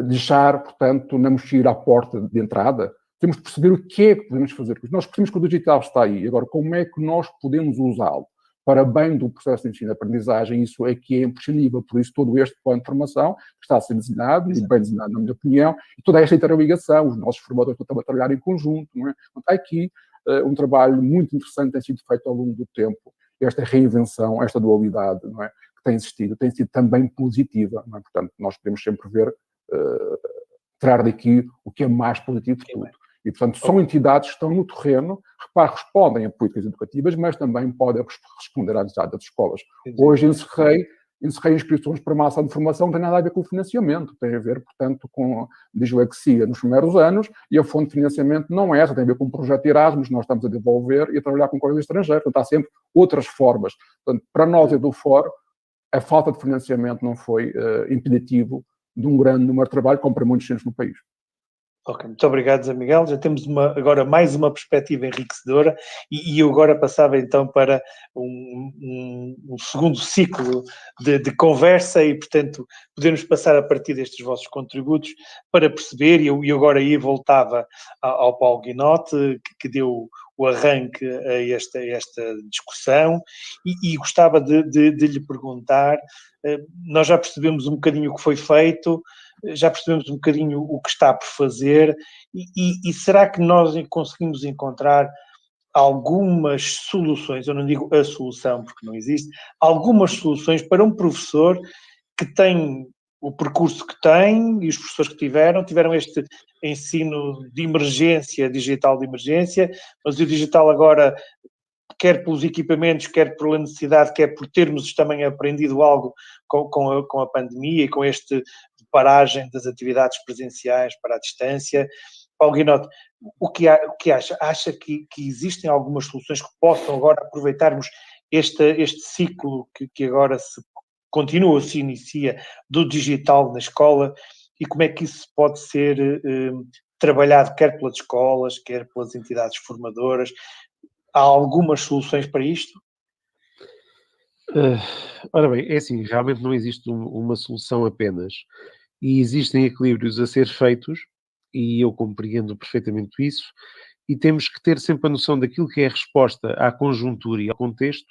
Speaker 5: Deixar, portanto, não mexer à porta de entrada? Temos de perceber o que é que podemos fazer com isto. Nós percebemos que o digital está aí. Agora, como é que nós podemos usá-lo para bem do processo de ensino-aprendizagem? Isso é que é imprescindível. Por isso, todo este plano de formação que está a ser desenhado, e bem desenhado, na minha opinião, e toda esta interligação, os nossos formadores estão a trabalhar em conjunto, não é? Então, há aqui um trabalho muito interessante que tem sido feito ao longo do tempo. Esta reinvenção, esta dualidade, não é? Tem existido também positiva, não é? Portanto, nós podemos sempre ver, tirar daqui o que é mais positivo de tudo. E, portanto, são entidades que estão no terreno, respondem a políticas educativas, mas também podem responder às necessidades das escolas. Hoje encerrei inscrições para uma ação de formação, não tem nada a ver com o financiamento, tem a ver, portanto, com dislexia nos primeiros anos, e a fonte de financiamento não é essa, tem a ver com um projeto Erasmus, nós estamos a desenvolver e a trabalhar com coisas estrangeiras, portanto, há sempre outras formas. Portanto, para nós, EduFor, a falta de financiamento não foi impeditivo de um grande número de trabalho, como para muitos centros no país.
Speaker 1: Ok, muito obrigado, Zé Miguel. Já temos agora mais uma perspectiva enriquecedora e eu agora passava então para um segundo ciclo de conversa e, portanto, podemos passar a partir destes vossos contributos para perceber, e eu agora aí voltava ao Paulo Guinote, que deu o arranque a esta discussão e gostava de lhe perguntar, nós já percebemos um bocadinho o que foi feito, já percebemos um bocadinho o que está por fazer e será que nós conseguimos encontrar algumas soluções, eu não digo a solução porque não existe, algumas soluções para um professor que tem o percurso que têm e os professores que tiveram este ensino de emergência, digital de emergência, mas o digital agora, quer pelos equipamentos, quer pela necessidade, quer por termos também aprendido algo com a pandemia e com este paragem das atividades presenciais para a distância. Paulo Guinotte, o que acha? Acha que existem algumas soluções que possam agora aproveitarmos este ciclo que agora se inicia do digital na escola, e como é que isso pode ser trabalhado quer pelas escolas, quer pelas entidades formadoras? Há algumas soluções para isto?
Speaker 2: Ora bem, é assim, realmente não existe uma solução apenas, e existem equilíbrios a ser feitos, e eu compreendo perfeitamente isso, e temos que ter sempre a noção daquilo que é a resposta à conjuntura e ao contexto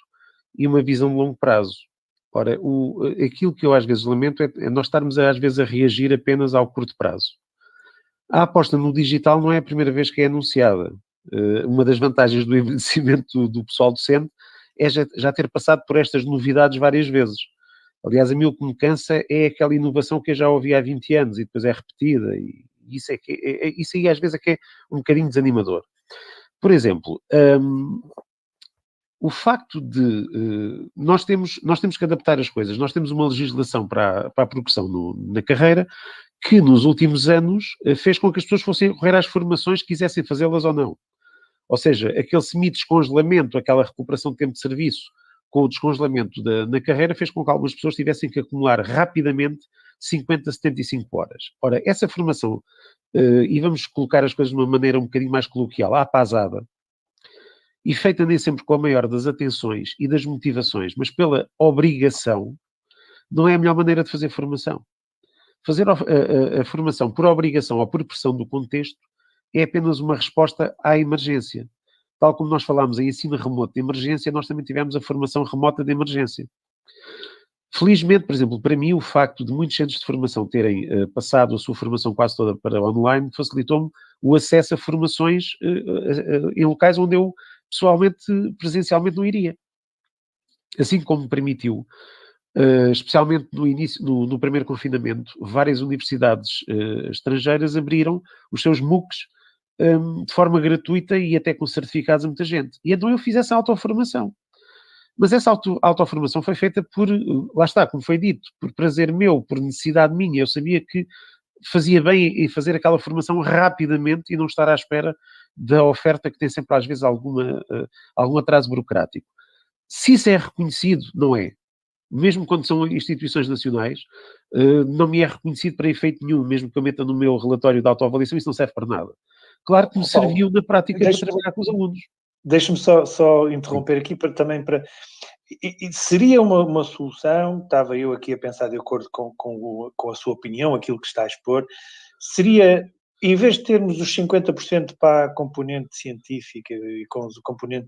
Speaker 2: e uma visão de longo prazo. Ora, aquilo que eu às vezes lamento é nós estarmos às vezes a reagir apenas ao curto prazo. A aposta no digital não é a primeira vez que é anunciada. Uma das vantagens do envelhecimento do pessoal docente é já ter passado por estas novidades várias vezes. Aliás, a mim o que me cansa é aquela inovação que eu já ouvi há 20 anos e depois é repetida, e isso, isso aí às vezes é que é um bocadinho desanimador. Por exemplo, o facto de nós temos que adaptar as coisas. Nós temos uma legislação para a progressão na carreira que nos últimos anos fez com que as pessoas fossem correr às formações, quisessem fazê-las ou não. Ou seja, aquele semi-descongelamento, aquela recuperação de tempo de serviço com o descongelamento na carreira fez com que algumas pessoas tivessem que acumular rapidamente 50, 75 horas. Ora, essa formação, e vamos colocar as coisas de uma maneira um bocadinho mais coloquial, à pasada, e feita nem sempre com a maior das atenções e das motivações, mas pela obrigação, não é a melhor maneira de fazer formação. Fazer a formação por obrigação ou por pressão do contexto é apenas uma resposta à emergência. Tal como nós falámos em ensino remoto de emergência, nós também tivemos a formação remota de emergência. Felizmente, por exemplo, para mim, o facto de muitos centros de formação terem passado a sua formação quase toda para online facilitou-me o acesso a formações em locais onde eu pessoalmente, presencialmente, não iria. Assim como permitiu, especialmente no início, no primeiro confinamento, várias universidades estrangeiras abriram os seus MOOCs de forma gratuita e até com certificados a muita gente. E então eu fiz essa autoformação. Mas essa autoformação foi feita por, lá está, como foi dito, por prazer meu, por necessidade minha. Eu sabia que fazia bem em fazer aquela formação rapidamente e não estar à espera da oferta que tem sempre às vezes algum atraso burocrático. Se isso é reconhecido, não é. Mesmo quando são instituições nacionais, não me é reconhecido para efeito nenhum, mesmo que eu meta no meu relatório de autoavaliação, isso não serve para nada. Claro que me serviu na prática para trabalhar com os alunos.
Speaker 1: Deixa-me só interromper aqui para... E seria uma solução, estava eu aqui a pensar de acordo com a sua opinião, aquilo que está a expor, seria, em vez de termos os 50% para a componente científica e com o componente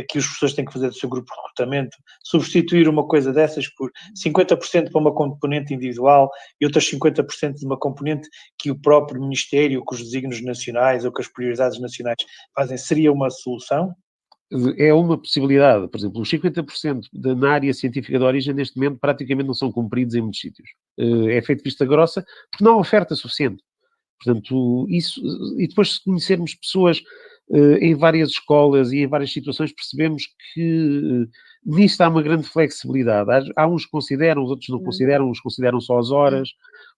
Speaker 1: que os professores têm que fazer do seu grupo de recrutamento, substituir uma coisa dessas por 50% para uma componente individual e outras 50% de uma componente que o próprio Ministério, com os desígnios nacionais ou com as prioridades nacionais fazem, seria uma solução?
Speaker 2: É uma possibilidade. Por exemplo, os 50% na área científica de origem, neste momento, praticamente não são cumpridos em muitos sítios. É feito vista grossa, porque não há oferta suficiente. Portanto, isso... E depois, se conhecermos pessoas em várias escolas e em várias situações, percebemos que nisto há uma grande flexibilidade. Há uns que consideram, os outros não consideram, uns consideram só as horas,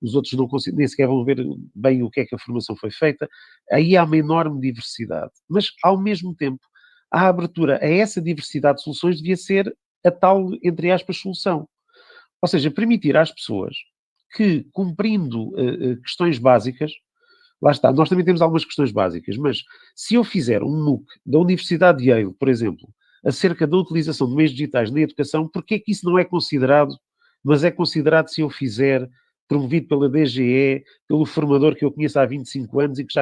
Speaker 2: os outros não nem sequer vão ver bem o que é que a formação foi feita. Aí há uma enorme diversidade. Mas, ao mesmo tempo, a abertura a essa diversidade de soluções devia ser a tal, entre aspas, solução. Ou seja, permitir às pessoas que, cumprindo questões básicas, lá está, nós também temos algumas questões básicas, mas se eu fizer um MOOC da Universidade de Yale, por exemplo, acerca da utilização de meios digitais na educação, porquê é que isso não é considerado, mas é considerado se eu fizer, promovido pela DGE, pelo formador que eu conheço há 25 anos e que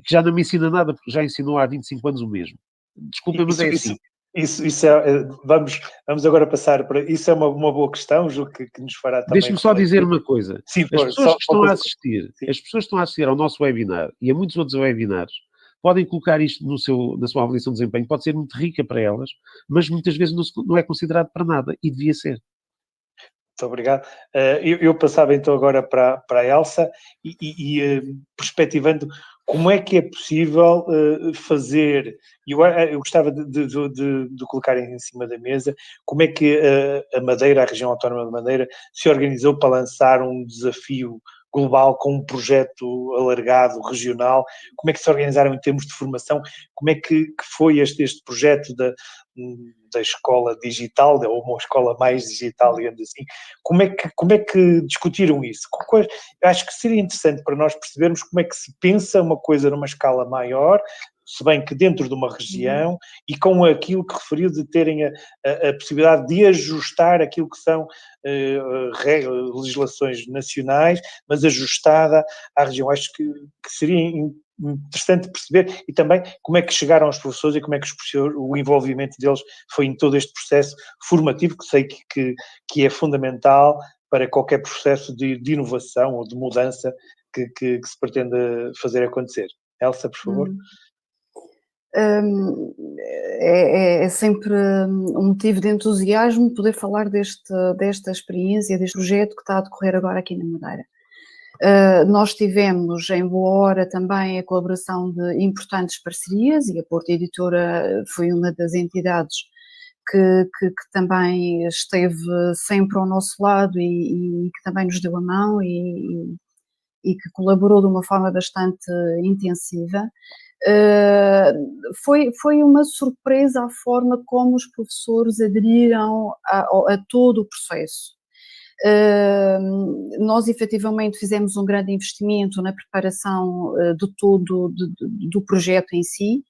Speaker 2: já não me ensina nada, porque já ensinou há 25 anos o mesmo. Desculpa, mas é assim.
Speaker 1: Isso é, vamos agora passar para... Isso é uma boa questão, julgo que nos fará também...
Speaker 2: Deixe-me só dizer uma coisa.
Speaker 1: Sim,
Speaker 2: as pessoas que estão a assistir, as pessoas que estão a assistir ao nosso webinar e a muitos outros webinars, podem colocar isto na sua avaliação de desempenho, pode ser muito rica para elas, mas muitas vezes não é considerado para nada, e devia ser.
Speaker 1: Muito obrigado. Eu passava então agora para a Elsa e perspectivando como é que é possível fazer, eu gostava de colocar em cima da mesa, como é que a Madeira, a região autónoma de Madeira, se organizou para lançar um desafio global com um projeto alargado, regional, como é que se organizaram em termos de formação, como é que foi este projeto da escola digital, ou uma escola mais digital, digamos assim, como é que discutiram isso? Eu acho que seria interessante para nós percebermos como é que se pensa uma coisa numa escala maior, se bem que dentro de uma região, e com aquilo que referiu de terem a possibilidade de ajustar aquilo que são legislações nacionais, mas ajustada à região. Acho que seria interessante perceber, e também como é que chegaram aos professores e como é que o envolvimento deles foi em todo este processo formativo, que sei que é fundamental para qualquer processo de inovação ou de mudança que se pretende fazer acontecer. Elsa, por favor.
Speaker 3: É sempre um motivo de entusiasmo poder falar desta experiência, deste projeto que está a decorrer agora aqui na Madeira. Nós tivemos em boa hora também a colaboração de importantes parcerias, e a Porto Editora foi uma das entidades que também esteve sempre ao nosso lado e que também nos deu a mão e que colaborou de uma forma bastante intensiva. Foi uma surpresa a forma como os professores aderiram a todo o processo. Nós efetivamente fizemos um grande investimento na preparação de todo do projeto em si,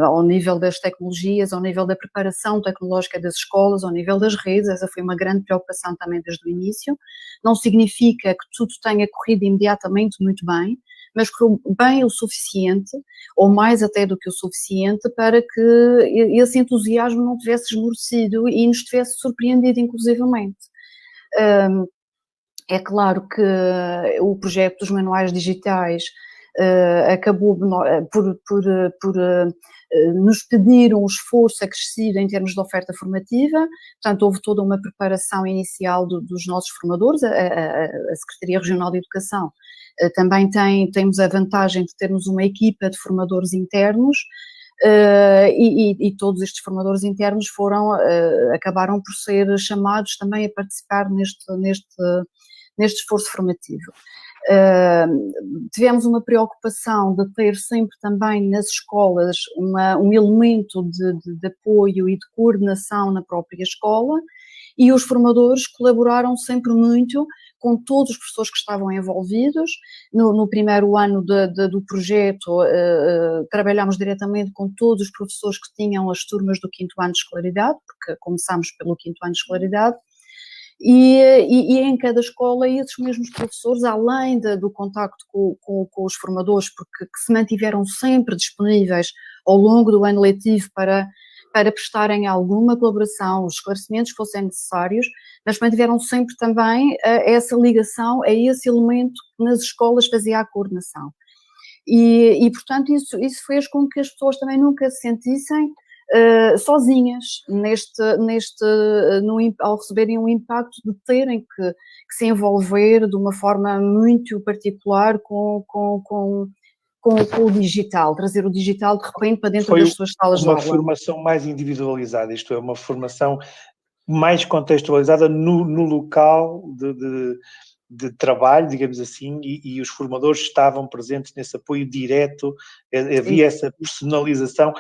Speaker 3: ao nível das tecnologias, ao nível da preparação tecnológica das escolas, ao nível das redes. Essa foi uma grande preocupação também desde o início. Não significa que tudo tenha corrido imediatamente muito bem, mas correu bem o suficiente, ou mais até do que o suficiente, para que esse entusiasmo não tivesse esmorecido e nos tivesse surpreendido inclusivamente. É claro que o projeto dos manuais digitais acabou por nos pedir um esforço acrescido em termos de oferta formativa. Portanto, houve toda uma preparação inicial dos nossos formadores. A Secretaria Regional de Educação também temos a vantagem de termos uma equipa de formadores internos, e todos estes formadores internos acabaram por ser chamados também a participar neste esforço formativo. Tivemos uma preocupação de ter sempre também nas escolas um elemento de apoio e de coordenação na própria escola, e os formadores colaboraram sempre muito com todos os professores que estavam envolvidos. No primeiro ano do projeto, trabalhámos diretamente com todos os professores que tinham as turmas do 5º ano de escolaridade, porque começámos pelo 5º ano de escolaridade, e em cada escola esses mesmos professores, além do contacto com os formadores, porque que se mantiveram sempre disponíveis ao longo do ano letivo para prestarem alguma colaboração, os esclarecimentos que fossem necessários, mas mantiveram sempre também essa ligação a esse elemento que nas escolas fazia a coordenação. E portanto, isso fez com que as pessoas também nunca se sentissem sozinhas ao receberem um impacto de terem que se envolver de uma forma muito particular com o digital, trazer o digital de repente para dentro das suas salas de aula.
Speaker 1: Foi uma formação mais individualizada, isto é, uma formação mais contextualizada no local de trabalho, digamos assim, e os formadores estavam presentes nesse apoio direto, havia essa personalização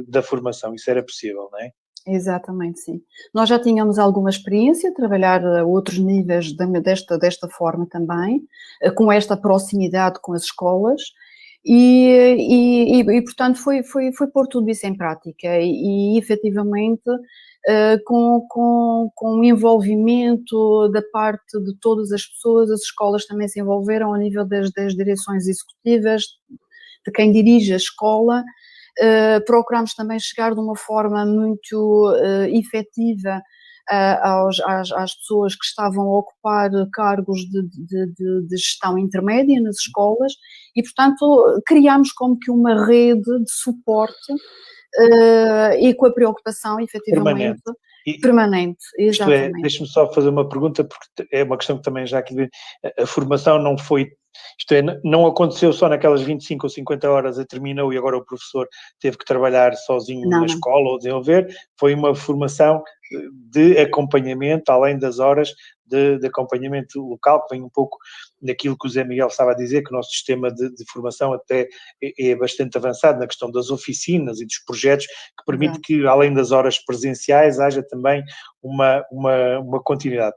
Speaker 1: da formação, isso era possível, não é?
Speaker 3: Exatamente, sim. Nós já tínhamos alguma experiência a trabalhar a outros níveis desta forma também, com esta proximidade com as escolas, e portanto foi pôr tudo isso em prática e efetivamente com o envolvimento da parte de todas as pessoas. As escolas também se envolveram ao nível das direções executivas, de quem dirige a escola. Procuramos também chegar de uma forma muito efetiva às pessoas que estavam a ocupar cargos de gestão intermédia nas escolas e, portanto, criámos como que uma rede de suporte e com a preocupação, efetivamente, permanente,
Speaker 1: Isto é,
Speaker 3: exatamente.
Speaker 1: deixe-me só fazer uma pergunta, porque é uma questão que também já aqui a formação não foi, isto é, não aconteceu só naquelas 25 ou 50 horas e terminou e agora o professor teve que trabalhar sozinho na escola ou desenvolver, foi uma formação de acompanhamento, além das horas de acompanhamento local, que vem um pouco naquilo que o Zé Miguel estava a dizer, que o nosso sistema de formação até é bastante avançado na questão das oficinas e dos projetos, que permite que, além das horas presenciais, haja também uma continuidade.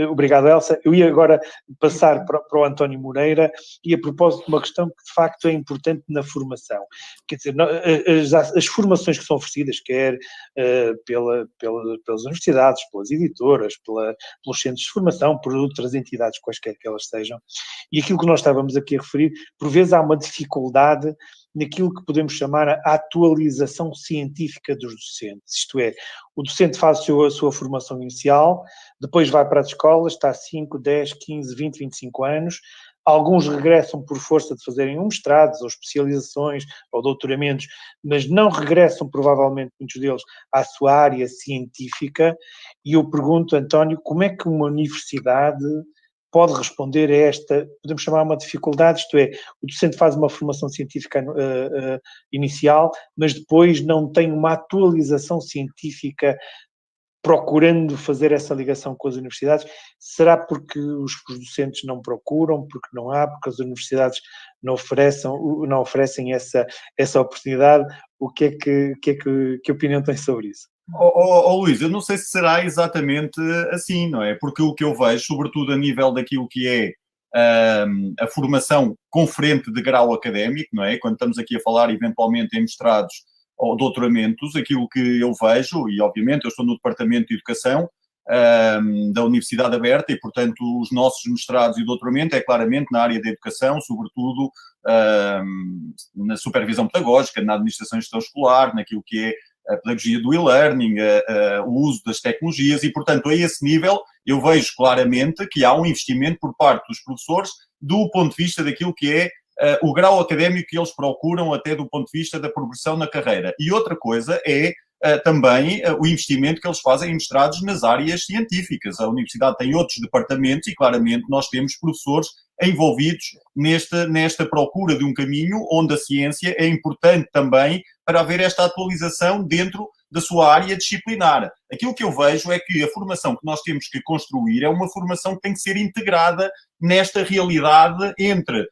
Speaker 1: Obrigado, Elsa. Eu ia agora passar para o António Moreira e a propósito de uma questão que de facto é importante na formação. Quer dizer, as formações que são oferecidas, quer pelas universidades, pelas editoras, pelos centros de formação, por outras entidades, quaisquer que elas sejam, e aquilo que nós estávamos aqui a referir, por vezes há uma dificuldade naquilo que podemos chamar a atualização científica dos docentes. Isto é, o docente faz a sua formação inicial, depois vai para as escolas, está 5, 10, 15, 20, 25 anos, alguns regressam por força de fazerem mestrados ou especializações ou doutoramentos, mas não regressam, provavelmente, muitos deles, à sua área científica. E eu pergunto, António, como é que uma universidade pode responder a esta, podemos chamar uma dificuldade, isto é, o docente faz uma formação científica inicial, mas depois não tem uma atualização científica procurando fazer essa ligação com as universidades? Será porque os docentes não procuram, porque não há, porque as universidades não oferecem essa oportunidade? Que opinião tem sobre isso?
Speaker 4: Luís, eu não sei se será exatamente assim, não é? Porque o que eu vejo, sobretudo a nível daquilo que é a formação conferente de grau académico, não é? Quando estamos aqui a falar eventualmente em mestrados ou doutoramentos, aquilo que eu vejo, e obviamente eu estou no Departamento de Educação da Universidade Aberta e, portanto, os nossos mestrados e doutoramento é claramente na área da educação, sobretudo na supervisão pedagógica, na administração e gestão escolar, naquilo que é a pedagogia do e-learning, o uso das tecnologias e, portanto, a esse nível eu vejo claramente que há um investimento por parte dos professores do ponto de vista daquilo que é o grau académico que eles procuram até do ponto de vista da progressão na carreira. E outra coisa é também o investimento que eles fazem em mestrados nas áreas científicas. A universidade tem outros departamentos e, claramente, nós temos professores envolvidos nesta procura de um caminho onde a ciência é importante também para haver esta atualização dentro da sua área disciplinar. Aquilo que eu vejo é que a formação que nós temos que construir é uma formação que tem que ser integrada nesta realidade entre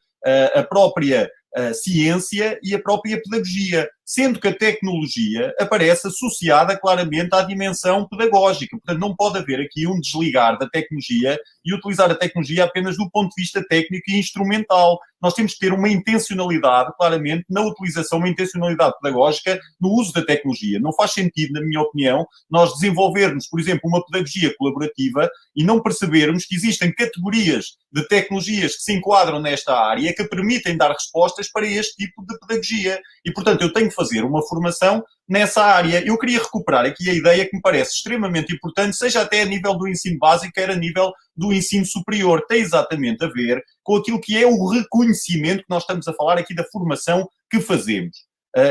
Speaker 4: a própria ciência e a própria pedagogia, sendo que a tecnologia aparece associada claramente à dimensão pedagógica. Portanto, não pode haver aqui um desligar da tecnologia e utilizar a tecnologia apenas do ponto de vista técnico e instrumental. Nós temos que ter uma intencionalidade, claramente, na utilização, uma intencionalidade pedagógica no uso da tecnologia. Não faz sentido, na minha opinião, nós desenvolvermos, por exemplo, uma pedagogia colaborativa e não percebermos que existem categorias de tecnologias que se enquadram nesta área que permitem dar respostas para este tipo de pedagogia. E, portanto, eu tenho que fazer uma formação nessa área. Eu queria recuperar aqui a ideia que me parece extremamente importante, seja até a nível do ensino básico, quer a nível do ensino superior. Tem exatamente a ver com aquilo que é o reconhecimento que nós estamos a falar aqui da formação que fazemos.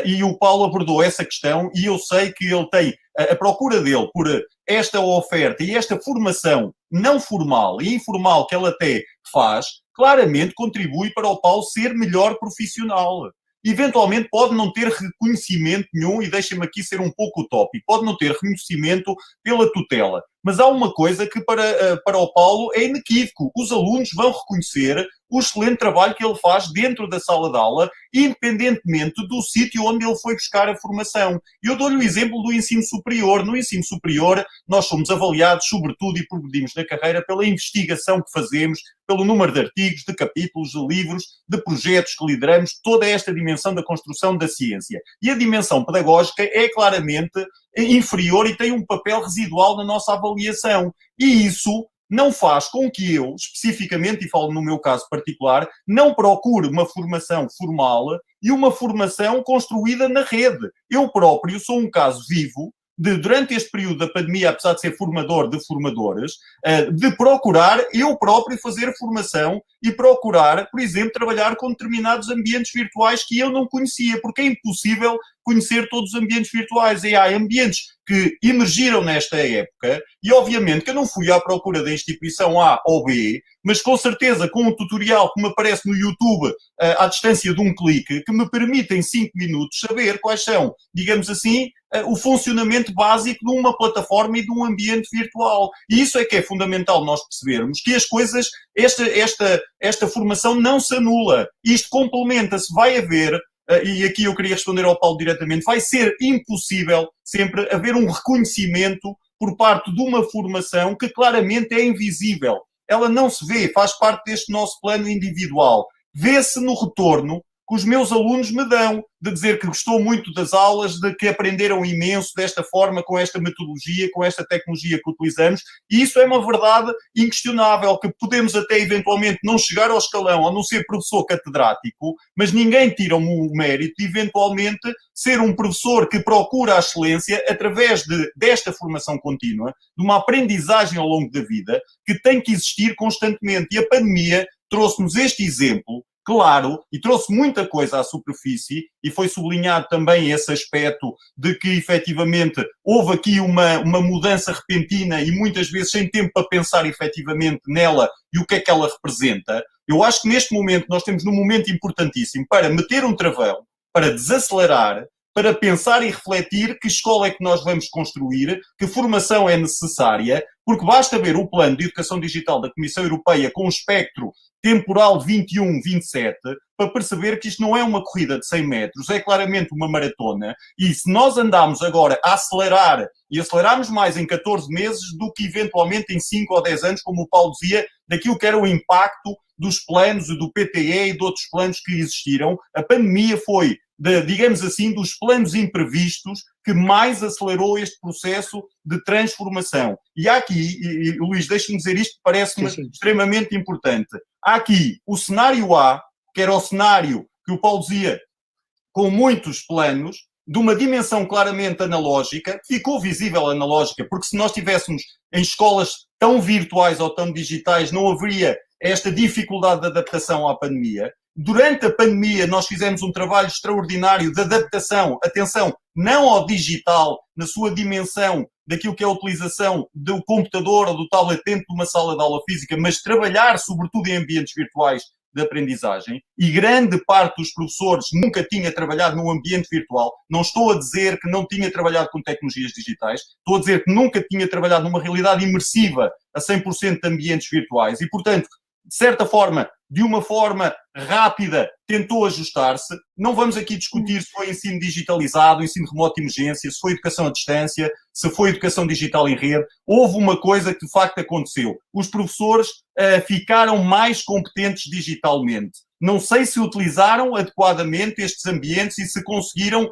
Speaker 4: E o Paulo abordou essa questão e eu sei que ele tem a procura dele por esta oferta e esta formação não formal e informal que ele até faz, claramente contribui para o Paulo ser melhor profissional. Eventualmente pode não ter reconhecimento nenhum, e deixem-me aqui ser um pouco utópico, pode não ter reconhecimento pela tutela. Mas há uma coisa que para o Paulo é inequívoco. Os alunos vão reconhecer o excelente trabalho que ele faz dentro da sala de aula, independentemente do sítio onde ele foi buscar a formação. E eu dou-lhe o exemplo do ensino superior. No ensino superior, nós somos avaliados, sobretudo, e progredimos na carreira pela investigação que fazemos, pelo número de artigos, de capítulos, de livros, de projetos que lideramos, toda esta dimensão da construção da ciência. E a dimensão pedagógica é claramente inferior e tem um papel residual na nossa avaliação. E isso não faz com que eu, especificamente, e falo no meu caso particular, não procure uma formação formal e uma formação construída na rede. Eu próprio sou um caso vivo durante este período da pandemia, apesar de ser formador de formadores, de procurar eu próprio fazer formação e procurar, por exemplo, trabalhar com determinados ambientes virtuais que eu não conhecia, porque é impossível conhecer todos os ambientes virtuais. E há ambientes que emergiram nesta época e, obviamente, que eu não fui à procura da instituição A ou B, mas com certeza com um tutorial que me aparece no YouTube à distância de um clique, que me permite em 5 minutos saber quais são, digamos assim, o funcionamento básico de uma plataforma e de um ambiente virtual. E isso é que é fundamental nós percebermos que as coisas, esta formação não se anula. Isto complementa-se, vai haver, e aqui eu queria responder ao Paulo diretamente, vai ser impossível sempre haver um reconhecimento por parte de uma formação que claramente é invisível. Ela não se vê, faz parte deste nosso plano individual. Vê-se no retorno que os meus alunos me dão, de dizer que gostou muito das aulas, de que aprenderam imenso desta forma, com esta metodologia, com esta tecnologia que utilizamos, e isso é uma verdade inquestionável, que podemos até eventualmente não chegar ao escalão, a não ser professor catedrático, mas ninguém tira o mérito de eventualmente ser um professor que procura a excelência através desta formação contínua, de uma aprendizagem ao longo da vida, que tem que existir constantemente. E a pandemia trouxe-nos este exemplo, claro, e trouxe muita coisa à superfície, e foi sublinhado também esse aspecto de que, efetivamente, houve aqui uma mudança repentina e muitas vezes sem tempo para pensar efetivamente nela e o que é que ela representa. Eu acho que neste momento nós temos um momento importantíssimo para meter um travão, para desacelerar, para pensar e refletir que escola é que nós vamos construir, que formação é necessária, porque basta ver o plano de educação digital da Comissão Europeia com um espectro temporal 21-27, para perceber que isto não é uma corrida de 100 metros, é claramente uma maratona, e se nós andarmos agora a acelerar, e acelerarmos mais em 14 meses do que eventualmente em 5 ou 10 anos, como o Paulo dizia, daquilo que era o impacto dos planos do PTE e de outros planos que existiram, a pandemia foi, digamos assim, dos planos imprevistos que mais acelerou este processo de transformação. E há aqui, e Luís, deixa-me dizer isto, parece-me extremamente importante. Há aqui o cenário A, que era o cenário que o Paulo dizia, com muitos planos, de uma dimensão claramente analógica, ficou visível analógica, porque se nós estivéssemos em escolas tão virtuais ou tão digitais, não haveria esta dificuldade de adaptação à pandemia. Durante a pandemia, nós fizemos um trabalho extraordinário de adaptação, atenção, não ao digital, na sua dimensão daquilo que é a utilização do computador ou do tablet dentro de uma sala de aula física, mas trabalhar sobretudo em ambientes virtuais de aprendizagem, e grande parte dos professores nunca tinha trabalhado num ambiente virtual. Não estou a dizer que não tinha trabalhado com tecnologias digitais, estou a dizer que nunca tinha trabalhado numa realidade imersiva a 100% de ambientes virtuais e, portanto, de certa forma, de uma forma rápida, tentou ajustar-se. Não vamos aqui discutir se foi ensino digitalizado, ensino remoto de emergência, se foi educação à distância, se foi educação digital em rede. Houve uma coisa que de facto aconteceu. Os professores ficaram mais competentes digitalmente. Não sei se utilizaram adequadamente estes ambientes e se conseguiram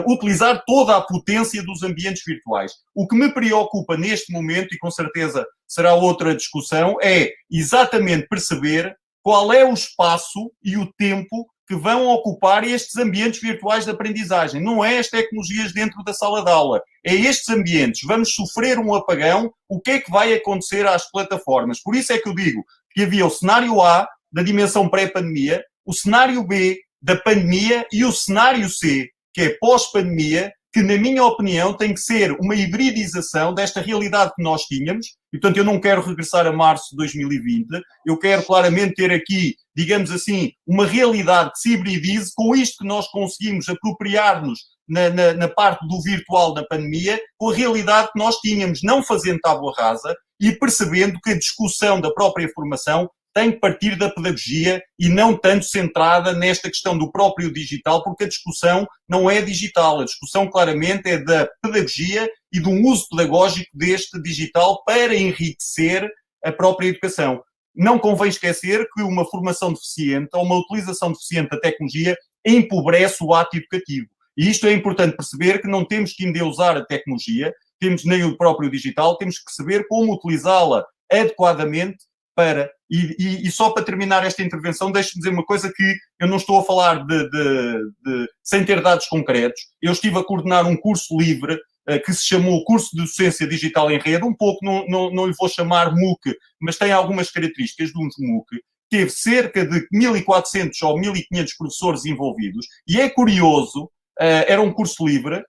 Speaker 4: utilizar toda a potência dos ambientes virtuais. O que me preocupa neste momento, e com certeza será outra discussão, é exatamente perceber qual é o espaço e o tempo que vão ocupar estes ambientes virtuais de aprendizagem. Não é as tecnologias dentro da sala de aula. É estes ambientes. Vamos sofrer um apagão. O que é que vai acontecer às plataformas? Por isso é que eu digo que havia o cenário A, da dimensão pré-pandemia, o cenário B, da pandemia, e o cenário C, que é pós-pandemia, que, na minha opinião, tem que ser uma hibridização desta realidade que nós tínhamos. E, portanto, eu não quero regressar a março de 2020. Eu quero claramente ter aqui, digamos assim, uma realidade que se hibridize com isto que nós conseguimos apropriar-nos na parte do virtual da pandemia, com a realidade que nós tínhamos, não fazendo tábua rasa e percebendo que a discussão da própria formação tem que partir da pedagogia e não tanto centrada nesta questão do próprio digital, porque a discussão não é digital. A discussão claramente é da pedagogia e de um uso pedagógico deste digital para enriquecer a própria educação. Não convém esquecer que uma formação deficiente ou uma utilização deficiente da tecnologia empobrece o ato educativo. E isto é importante perceber, que não temos que endeusar a tecnologia, temos nem o próprio digital, temos que saber como utilizá-la adequadamente para... E só para terminar esta intervenção, deixe-me dizer uma coisa que eu não estou a falar sem ter dados concretos. Eu estive a coordenar um curso livre que se chamou Curso de Docência Digital em Rede, um pouco, não lhe vou chamar MOOC, mas tem algumas características de um MOOC. Teve cerca de 1.400 ou 1.500 professores envolvidos, e é curioso era um curso livre,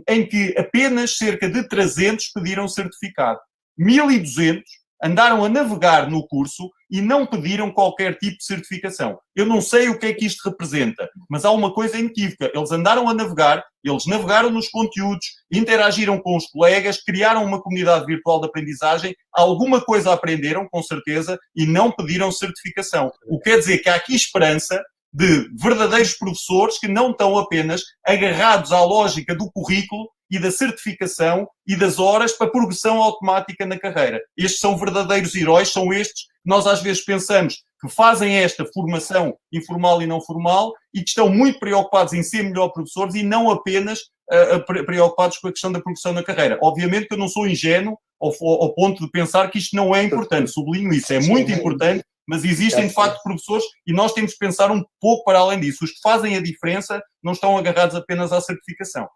Speaker 4: em que apenas cerca de 300 pediram certificado. 1.200 andaram a navegar no curso e não pediram qualquer tipo de certificação. Eu não sei o que é que isto representa, mas há uma coisa inequívoca. Eles andaram a navegar, eles navegaram nos conteúdos, interagiram com os colegas, criaram uma comunidade virtual de aprendizagem, alguma coisa aprenderam, com certeza, e não pediram certificação. O que quer dizer que há aqui esperança de verdadeiros professores que não estão apenas agarrados à lógica do currículo e da certificação e das horas para progressão automática na carreira. Estes são verdadeiros heróis, são estes que nós às vezes pensamos que fazem esta formação informal e não formal e que estão muito preocupados em ser melhor professores e não apenas preocupados com a questão da progressão na carreira. Obviamente que eu não sou ingênuo ao ponto de pensar que isto não é importante, sublinho isso, é muito importante, mas existem de facto professores e nós temos que pensar um pouco para além disso. Os que fazem a diferença não estão agarrados apenas à certificação.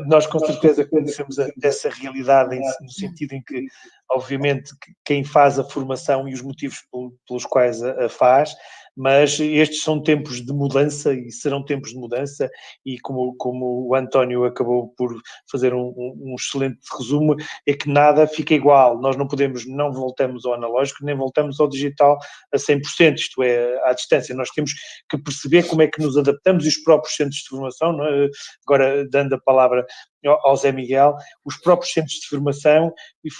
Speaker 1: Nós com certeza conhecemos essa realidade no sentido em que, obviamente, quem faz a formação e os motivos pelos quais a faz, mas estes são tempos de mudança e serão tempos de mudança e como o António acabou por fazer um excelente resumo, é que nada fica igual. Nós não voltamos ao analógico, nem voltamos ao digital a 100%, isto é, à distância. Nós temos que perceber como é que nos adaptamos e os próprios centros de formação, não é? Agora dando a palavra ao Zé Miguel, os próprios centros de formação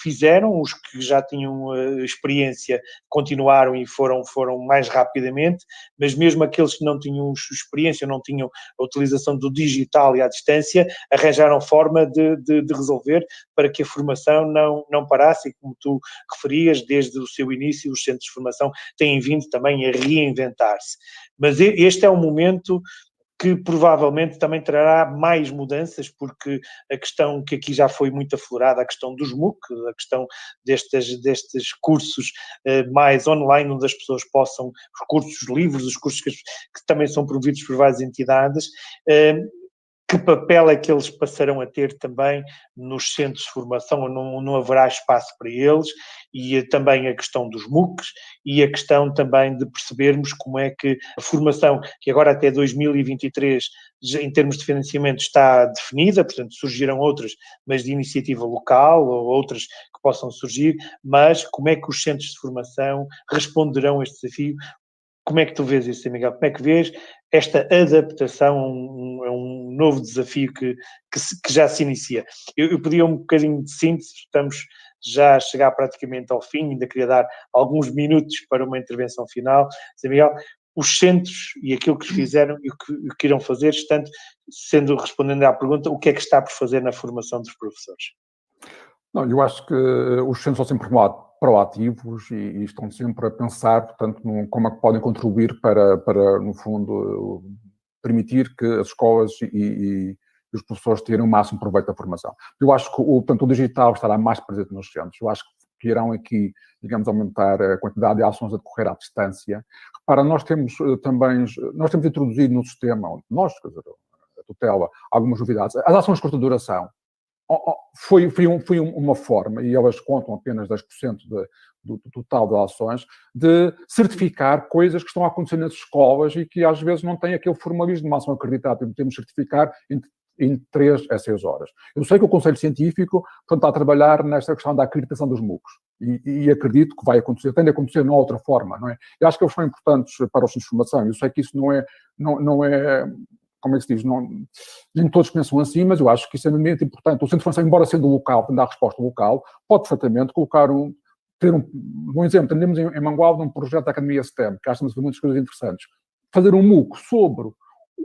Speaker 1: fizeram, os que já tinham experiência continuaram e foram mais rapidamente, mas mesmo aqueles que não tinham experiência, não tinham a utilização do digital e à distância, arranjaram forma de resolver para que a formação não parasse e como tu referias, desde o seu início os centros de formação têm vindo também a reinventar-se. Mas este é um momento que provavelmente também trará mais mudanças, porque a questão que aqui já foi muito aflorada, a questão dos MOOC, a questão destes cursos mais online, onde as pessoas possam, os cursos livres, os cursos que também são promovidos por várias entidades, que papel é que eles passarão a ter também nos centros de formação, ou não haverá espaço para eles, e também a questão dos MOOCs, e a questão também de percebermos como é que a formação, que agora até 2023, em termos de financiamento, está definida, portanto surgirão outras, mas de iniciativa local, ou outras que possam surgir, mas como é que os centros de formação responderão a este desafio? Como é que tu vês isso, Miguel? Como é que vês esta adaptação a um novo desafio que já se inicia? Eu pedia um bocadinho de síntese, estamos já a chegar praticamente ao fim, ainda queria dar alguns minutos para uma intervenção final. Zé Miguel, os centros e aquilo que fizeram e o que irão fazer, respondendo à pergunta, o que é que está por fazer na formação dos professores?
Speaker 5: Não, eu acho que os centros são sempre proativos e estão sempre a pensar, portanto, como é que podem contribuir para no fundo, permitir que as escolas e os professores tenham o máximo proveito da formação. Eu acho que o digital estará mais presente nos centros. Eu acho que irão aqui, digamos, aumentar a quantidade de ações a decorrer à distância. Repara, nós temos introduzido no sistema, quer dizer, a tutela, algumas novidades. As ações de curta duração, foi uma forma, e elas contam apenas 10% do total de ações, de certificar coisas que estão a acontecer nas escolas e que às vezes não têm aquele formalismo de uma ação acreditada. Temos de certificar em 3 a 6 horas. Eu sei que o Conselho Científico está a trabalhar nesta questão da acreditação dos MOOCs e acredito que vai acontecer, tem de acontecer de outra forma, não é? Eu acho que eles são importantes para os centros de formação. Eu sei que isso não é como é que se diz, nem todos pensam assim, mas eu acho que isso é muito importante. O centro de formação, embora sendo local, tendo a resposta local, pode perfeitamente ter um exemplo, temos em Mangualde um projeto da Academia STEM, que acho que muitas coisas interessantes. Fazer um MOOC sobre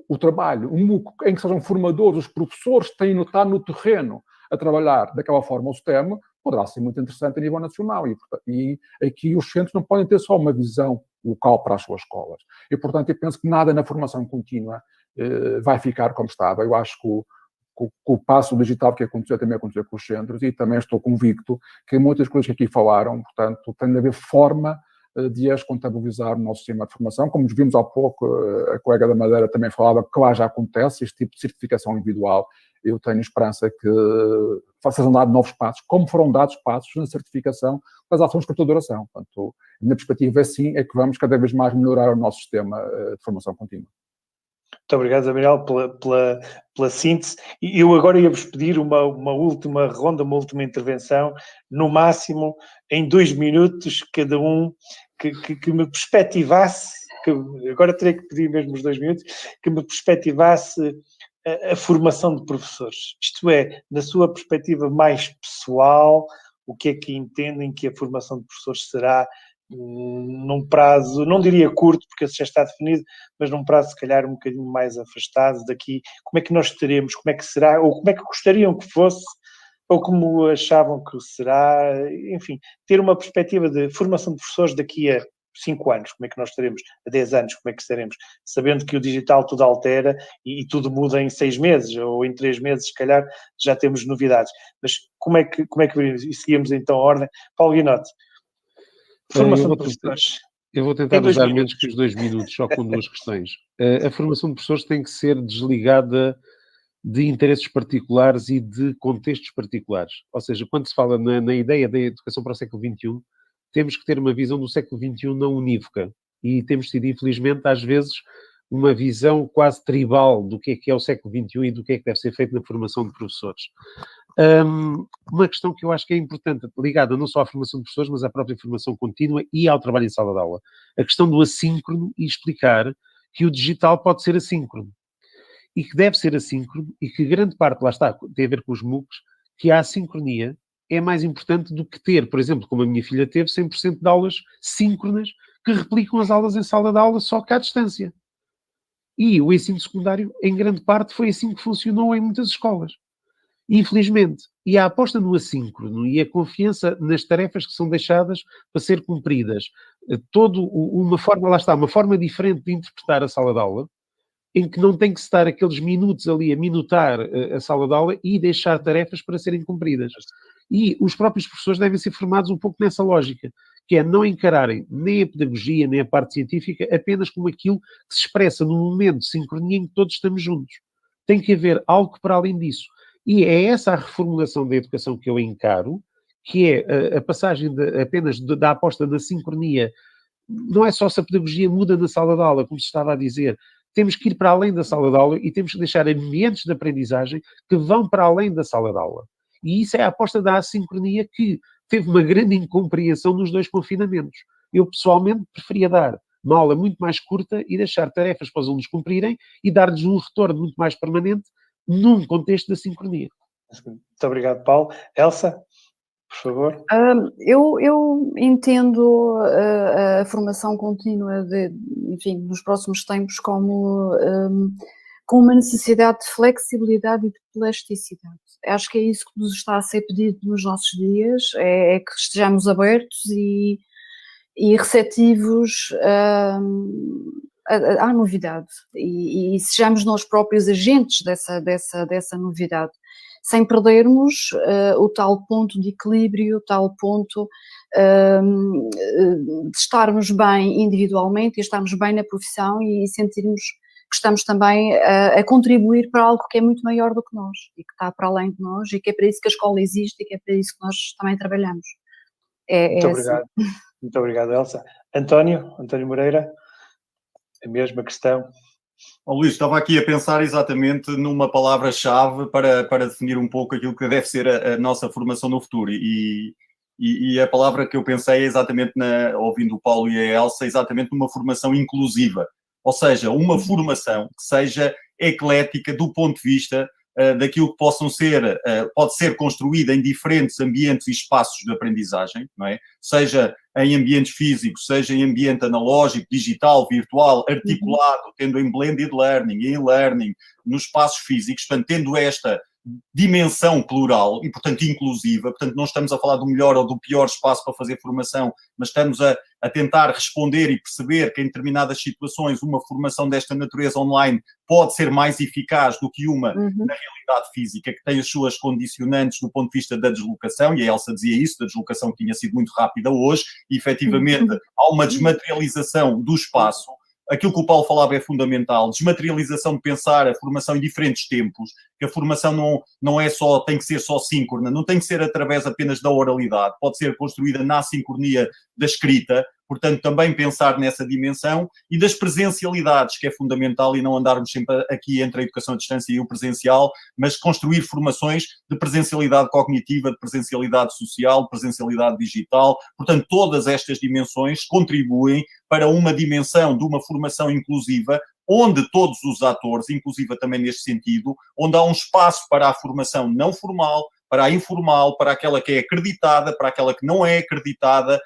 Speaker 5: o trabalho, um MOOC em que sejam formadores, os professores têm de estar no terreno a trabalhar daquela forma o STEM, poderá ser muito interessante a nível nacional. E aqui os centros não podem ter só uma visão local para as suas escolas. E, portanto, eu penso que nada na formação contínua vai ficar como estava. Eu acho que o passo digital que aconteceu também aconteceu com os centros e também estou convicto que muitas coisas que aqui falaram, portanto, tem de haver forma de as contabilizar no nosso sistema de formação. Como vimos há pouco, a colega da Madeira também falava que lá já acontece este tipo de certificação individual. Eu tenho esperança que sejam dados novos passos, como foram dados passos na certificação das ações de curta duração. Portanto, a minha perspectiva é sim, é que vamos cada vez mais melhorar o nosso sistema de formação contínua.
Speaker 1: Muito obrigado, Gabriel, pela síntese. E eu agora ia-vos pedir uma última ronda, uma última intervenção, no máximo em 2 minutos, cada um, que me perspectivasse, agora terei que pedir mesmo os 2 minutos, que me perspectivasse a formação de professores. Isto é, na sua perspectiva mais pessoal, o que é que entendem que a formação de professores será num prazo, não diria curto, porque esse já está definido, mas num prazo, se calhar, um bocadinho mais afastado daqui. Como é que nós teremos, como é que será, ou como é que gostariam que fosse, ou como achavam que será, enfim, ter uma perspectiva de formação de professores daqui a 5 anos, como é que nós estaremos, a 10 anos, como é que estaremos, sabendo que o digital tudo altera e tudo muda em 6 meses, ou em 3 meses, se calhar, já temos novidades. Mas como é que veremos? E seguimos então a ordem. Paulo Guinote. Formação de professores.
Speaker 2: Eu vou tentar usar menos que os 2 minutos, só com 2 questões. A formação de professores tem que ser desligada de interesses particulares e de contextos particulares. Ou seja, quando se fala na ideia da educação para o século XXI, temos que ter uma visão do século XXI não unívoca. E temos tido, infelizmente, às vezes, uma visão quase tribal do que é o século XXI e do que é que deve ser feito na formação de professores. Uma questão que eu acho que é importante, ligada não só à formação de professores, mas à própria formação contínua e ao trabalho em sala de aula. A questão do assíncrono e explicar que o digital pode ser assíncrono. E que deve ser assíncrono e que grande parte, lá está, tem a ver com os MOOCs, que a assincronia é mais importante do que ter, por exemplo, como a minha filha teve, 100% de aulas síncronas que replicam as aulas em sala de aula só que à distância. E o ensino secundário, em grande parte, foi assim que funcionou em muitas escolas. Infelizmente. E a aposta no assíncrono e a confiança nas tarefas que são deixadas para ser cumpridas, uma forma diferente de interpretar a sala de aula, em que não tem que estar aqueles minutos ali a minutar a sala de aula e deixar tarefas para serem cumpridas. E os próprios professores devem ser formados um pouco nessa lógica, que é não encararem nem a pedagogia, nem a parte científica apenas como aquilo que se expressa num momento de sincronia em que todos estamos juntos. Tem que haver algo para além disso. E é essa a reformulação da educação que eu encaro, que é a passagem apenas da aposta na sincronia. Não é só se a pedagogia muda na sala de aula, como se estava a dizer. Temos que ir para além da sala de aula e temos que deixar ambientes de aprendizagem que vão para além da sala de aula. E isso é a aposta da assincronia que teve uma grande incompreensão nos 2 confinamentos. Eu, pessoalmente, preferia dar uma aula muito mais curta e deixar tarefas para os alunos cumprirem e dar-lhes um retorno muito mais permanente num contexto de assincronia.
Speaker 1: Muito obrigado, Paulo. Elsa, por favor.
Speaker 3: Eu entendo a formação contínua, enfim, nos próximos tempos como uma necessidade de flexibilidade e de plasticidade. Acho que é isso que nos está a ser pedido nos nossos dias, é que estejamos abertos e receptivos à novidade e sejamos nós próprios agentes dessa novidade, sem perdermos o tal ponto de equilíbrio, o tal ponto de estarmos bem individualmente e estarmos bem na profissão e sentirmos que estamos também a contribuir para algo que é muito maior do que nós e que está para além de nós e que é para isso que a escola existe e que é para isso que nós também trabalhamos.
Speaker 1: Muito obrigado. Assim. Muito obrigado, Elsa. António Moreira, a mesma questão.
Speaker 4: Luís, estava aqui a pensar exatamente numa palavra-chave para definir um pouco aquilo que deve ser a nossa formação no futuro e a palavra que eu pensei é exatamente, ouvindo o Paulo e a Elsa, exatamente numa formação inclusiva, ou seja, uma formação que seja eclética do ponto de vista daquilo que pode ser construída em diferentes ambientes e espaços de aprendizagem, não é? Seja em ambientes físicos, seja em ambiente analógico, digital, virtual, articulado, tendo em blended learning, em learning, nos espaços físicos, portanto, tendo esta dimensão plural e, portanto, inclusiva. Portanto, não estamos a falar do melhor ou do pior espaço para fazer formação, mas estamos a tentar responder e perceber que em determinadas situações uma formação desta natureza online pode ser mais eficaz do que uma na realidade física, que tem as suas condicionantes do ponto de vista da deslocação, e a Elsa dizia isso, da deslocação que tinha sido muito rápida hoje, e efetivamente há uma desmaterialização do espaço. Aquilo que o Paulo falava é fundamental, desmaterialização de pensar a formação em diferentes tempos, que a formação não é só, tem que ser só síncrona, não tem que ser através apenas da oralidade, pode ser construída na sincronia da escrita, portanto também pensar nessa dimensão e das presencialidades, que é fundamental, e não andarmos sempre aqui entre a educação à distância e o presencial, mas construir formações de presencialidade cognitiva, de presencialidade social, de presencialidade digital, portanto todas estas dimensões contribuem para uma dimensão de uma formação inclusiva, onde todos os atores, inclusive também neste sentido, onde há um espaço para a formação não formal, para a informal, para aquela que é acreditada, para aquela que não é acreditada,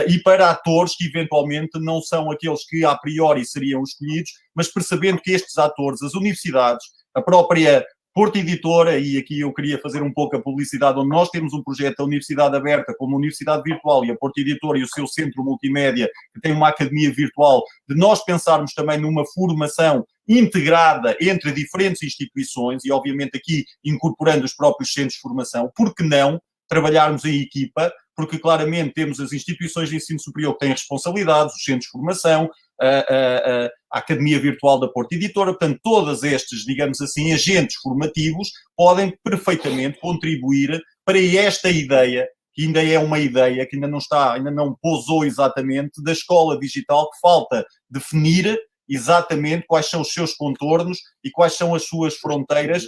Speaker 4: e para atores que eventualmente não são aqueles que a priori seriam escolhidos, mas percebendo que estes atores, as universidades, a própria Porto Editora, e aqui eu queria fazer um pouco a publicidade, onde nós temos um projeto da Universidade Aberta como Universidade Virtual, e a Porto Editora e o seu centro multimédia, que tem uma academia virtual, de nós pensarmos também numa formação integrada entre diferentes instituições, e obviamente aqui incorporando os próprios centros de formação, por que não trabalharmos em equipa, porque claramente temos as instituições de ensino superior que têm responsabilidades, os centros de formação, a Academia Virtual da Porto Editora, portanto, todos estes, digamos assim, agentes formativos podem perfeitamente contribuir para esta ideia, que ainda é uma ideia que ainda não pousou exatamente, da escola digital, que falta definir exatamente quais são os seus contornos e quais são as suas fronteiras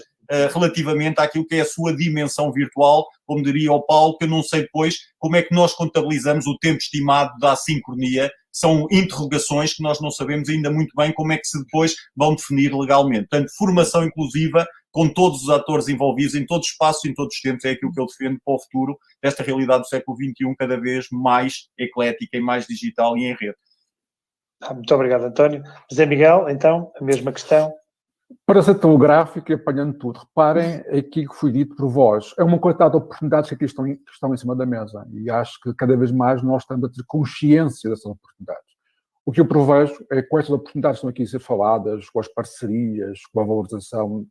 Speaker 4: relativamente àquilo que é a sua dimensão virtual, como diria o Paulo, que eu não sei depois como é que nós contabilizamos o tempo estimado da assincronia. São interrogações que nós não sabemos ainda muito bem como é que se depois vão definir legalmente. Portanto, formação inclusiva com todos os atores envolvidos em todos os espaços, em todos os tempos, é aquilo que eu defendo para o futuro desta realidade do século XXI, cada vez mais eclética e mais digital e em rede.
Speaker 1: Muito obrigado, António. José Miguel, então, a mesma questão.
Speaker 5: Para ser telegráfico e apanhando tudo, reparem aquilo que foi dito por vós. É uma quantidade de oportunidades que aqui estão em cima da mesa. E acho que cada vez mais nós estamos a ter consciência dessas oportunidades. O que eu prevejo é que com estas oportunidades que estão aqui a ser faladas, com as parcerias, com a valorização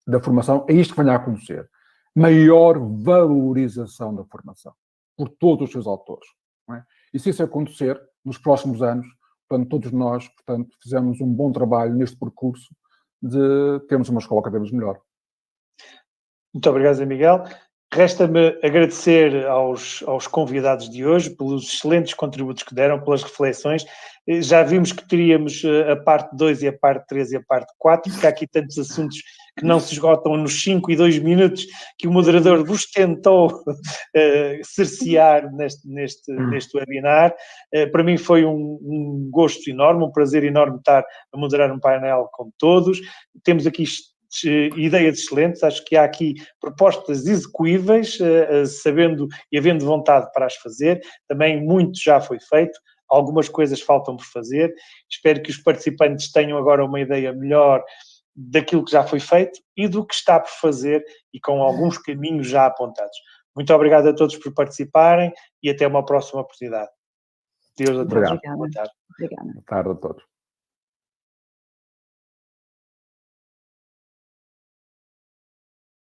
Speaker 5: da formação, é isto que venha a acontecer. Maior valorização da formação por todos os seus autores. Não é? E se isso acontecer, nos próximos anos, portanto, todos nós, portanto, fizemos um bom trabalho neste percurso de termos uma escola cada vez melhor.
Speaker 1: Muito obrigado, Zé Miguel. Resta-me agradecer aos convidados de hoje pelos excelentes contributos que deram, pelas reflexões. Já vimos que teríamos a parte 2 e a parte 3 e a parte 4, porque há aqui tantos assuntos que não se esgotam nos 5 e 2 minutos que o moderador vos tentou cercear neste webinar. Para mim foi um gosto enorme, um prazer enorme estar a moderar um painel com todos. Temos aqui ideias excelentes, acho que há aqui propostas execuíveis, sabendo e havendo vontade para as fazer. Também muito já foi feito, algumas coisas faltam por fazer. Espero que os participantes tenham agora uma ideia melhor daquilo que já foi feito e do que está por fazer, e com alguns caminhos já apontados. Muito obrigado a todos por participarem e até uma próxima oportunidade. Deus a todos.
Speaker 3: Obrigada.
Speaker 5: Boa tarde a todos.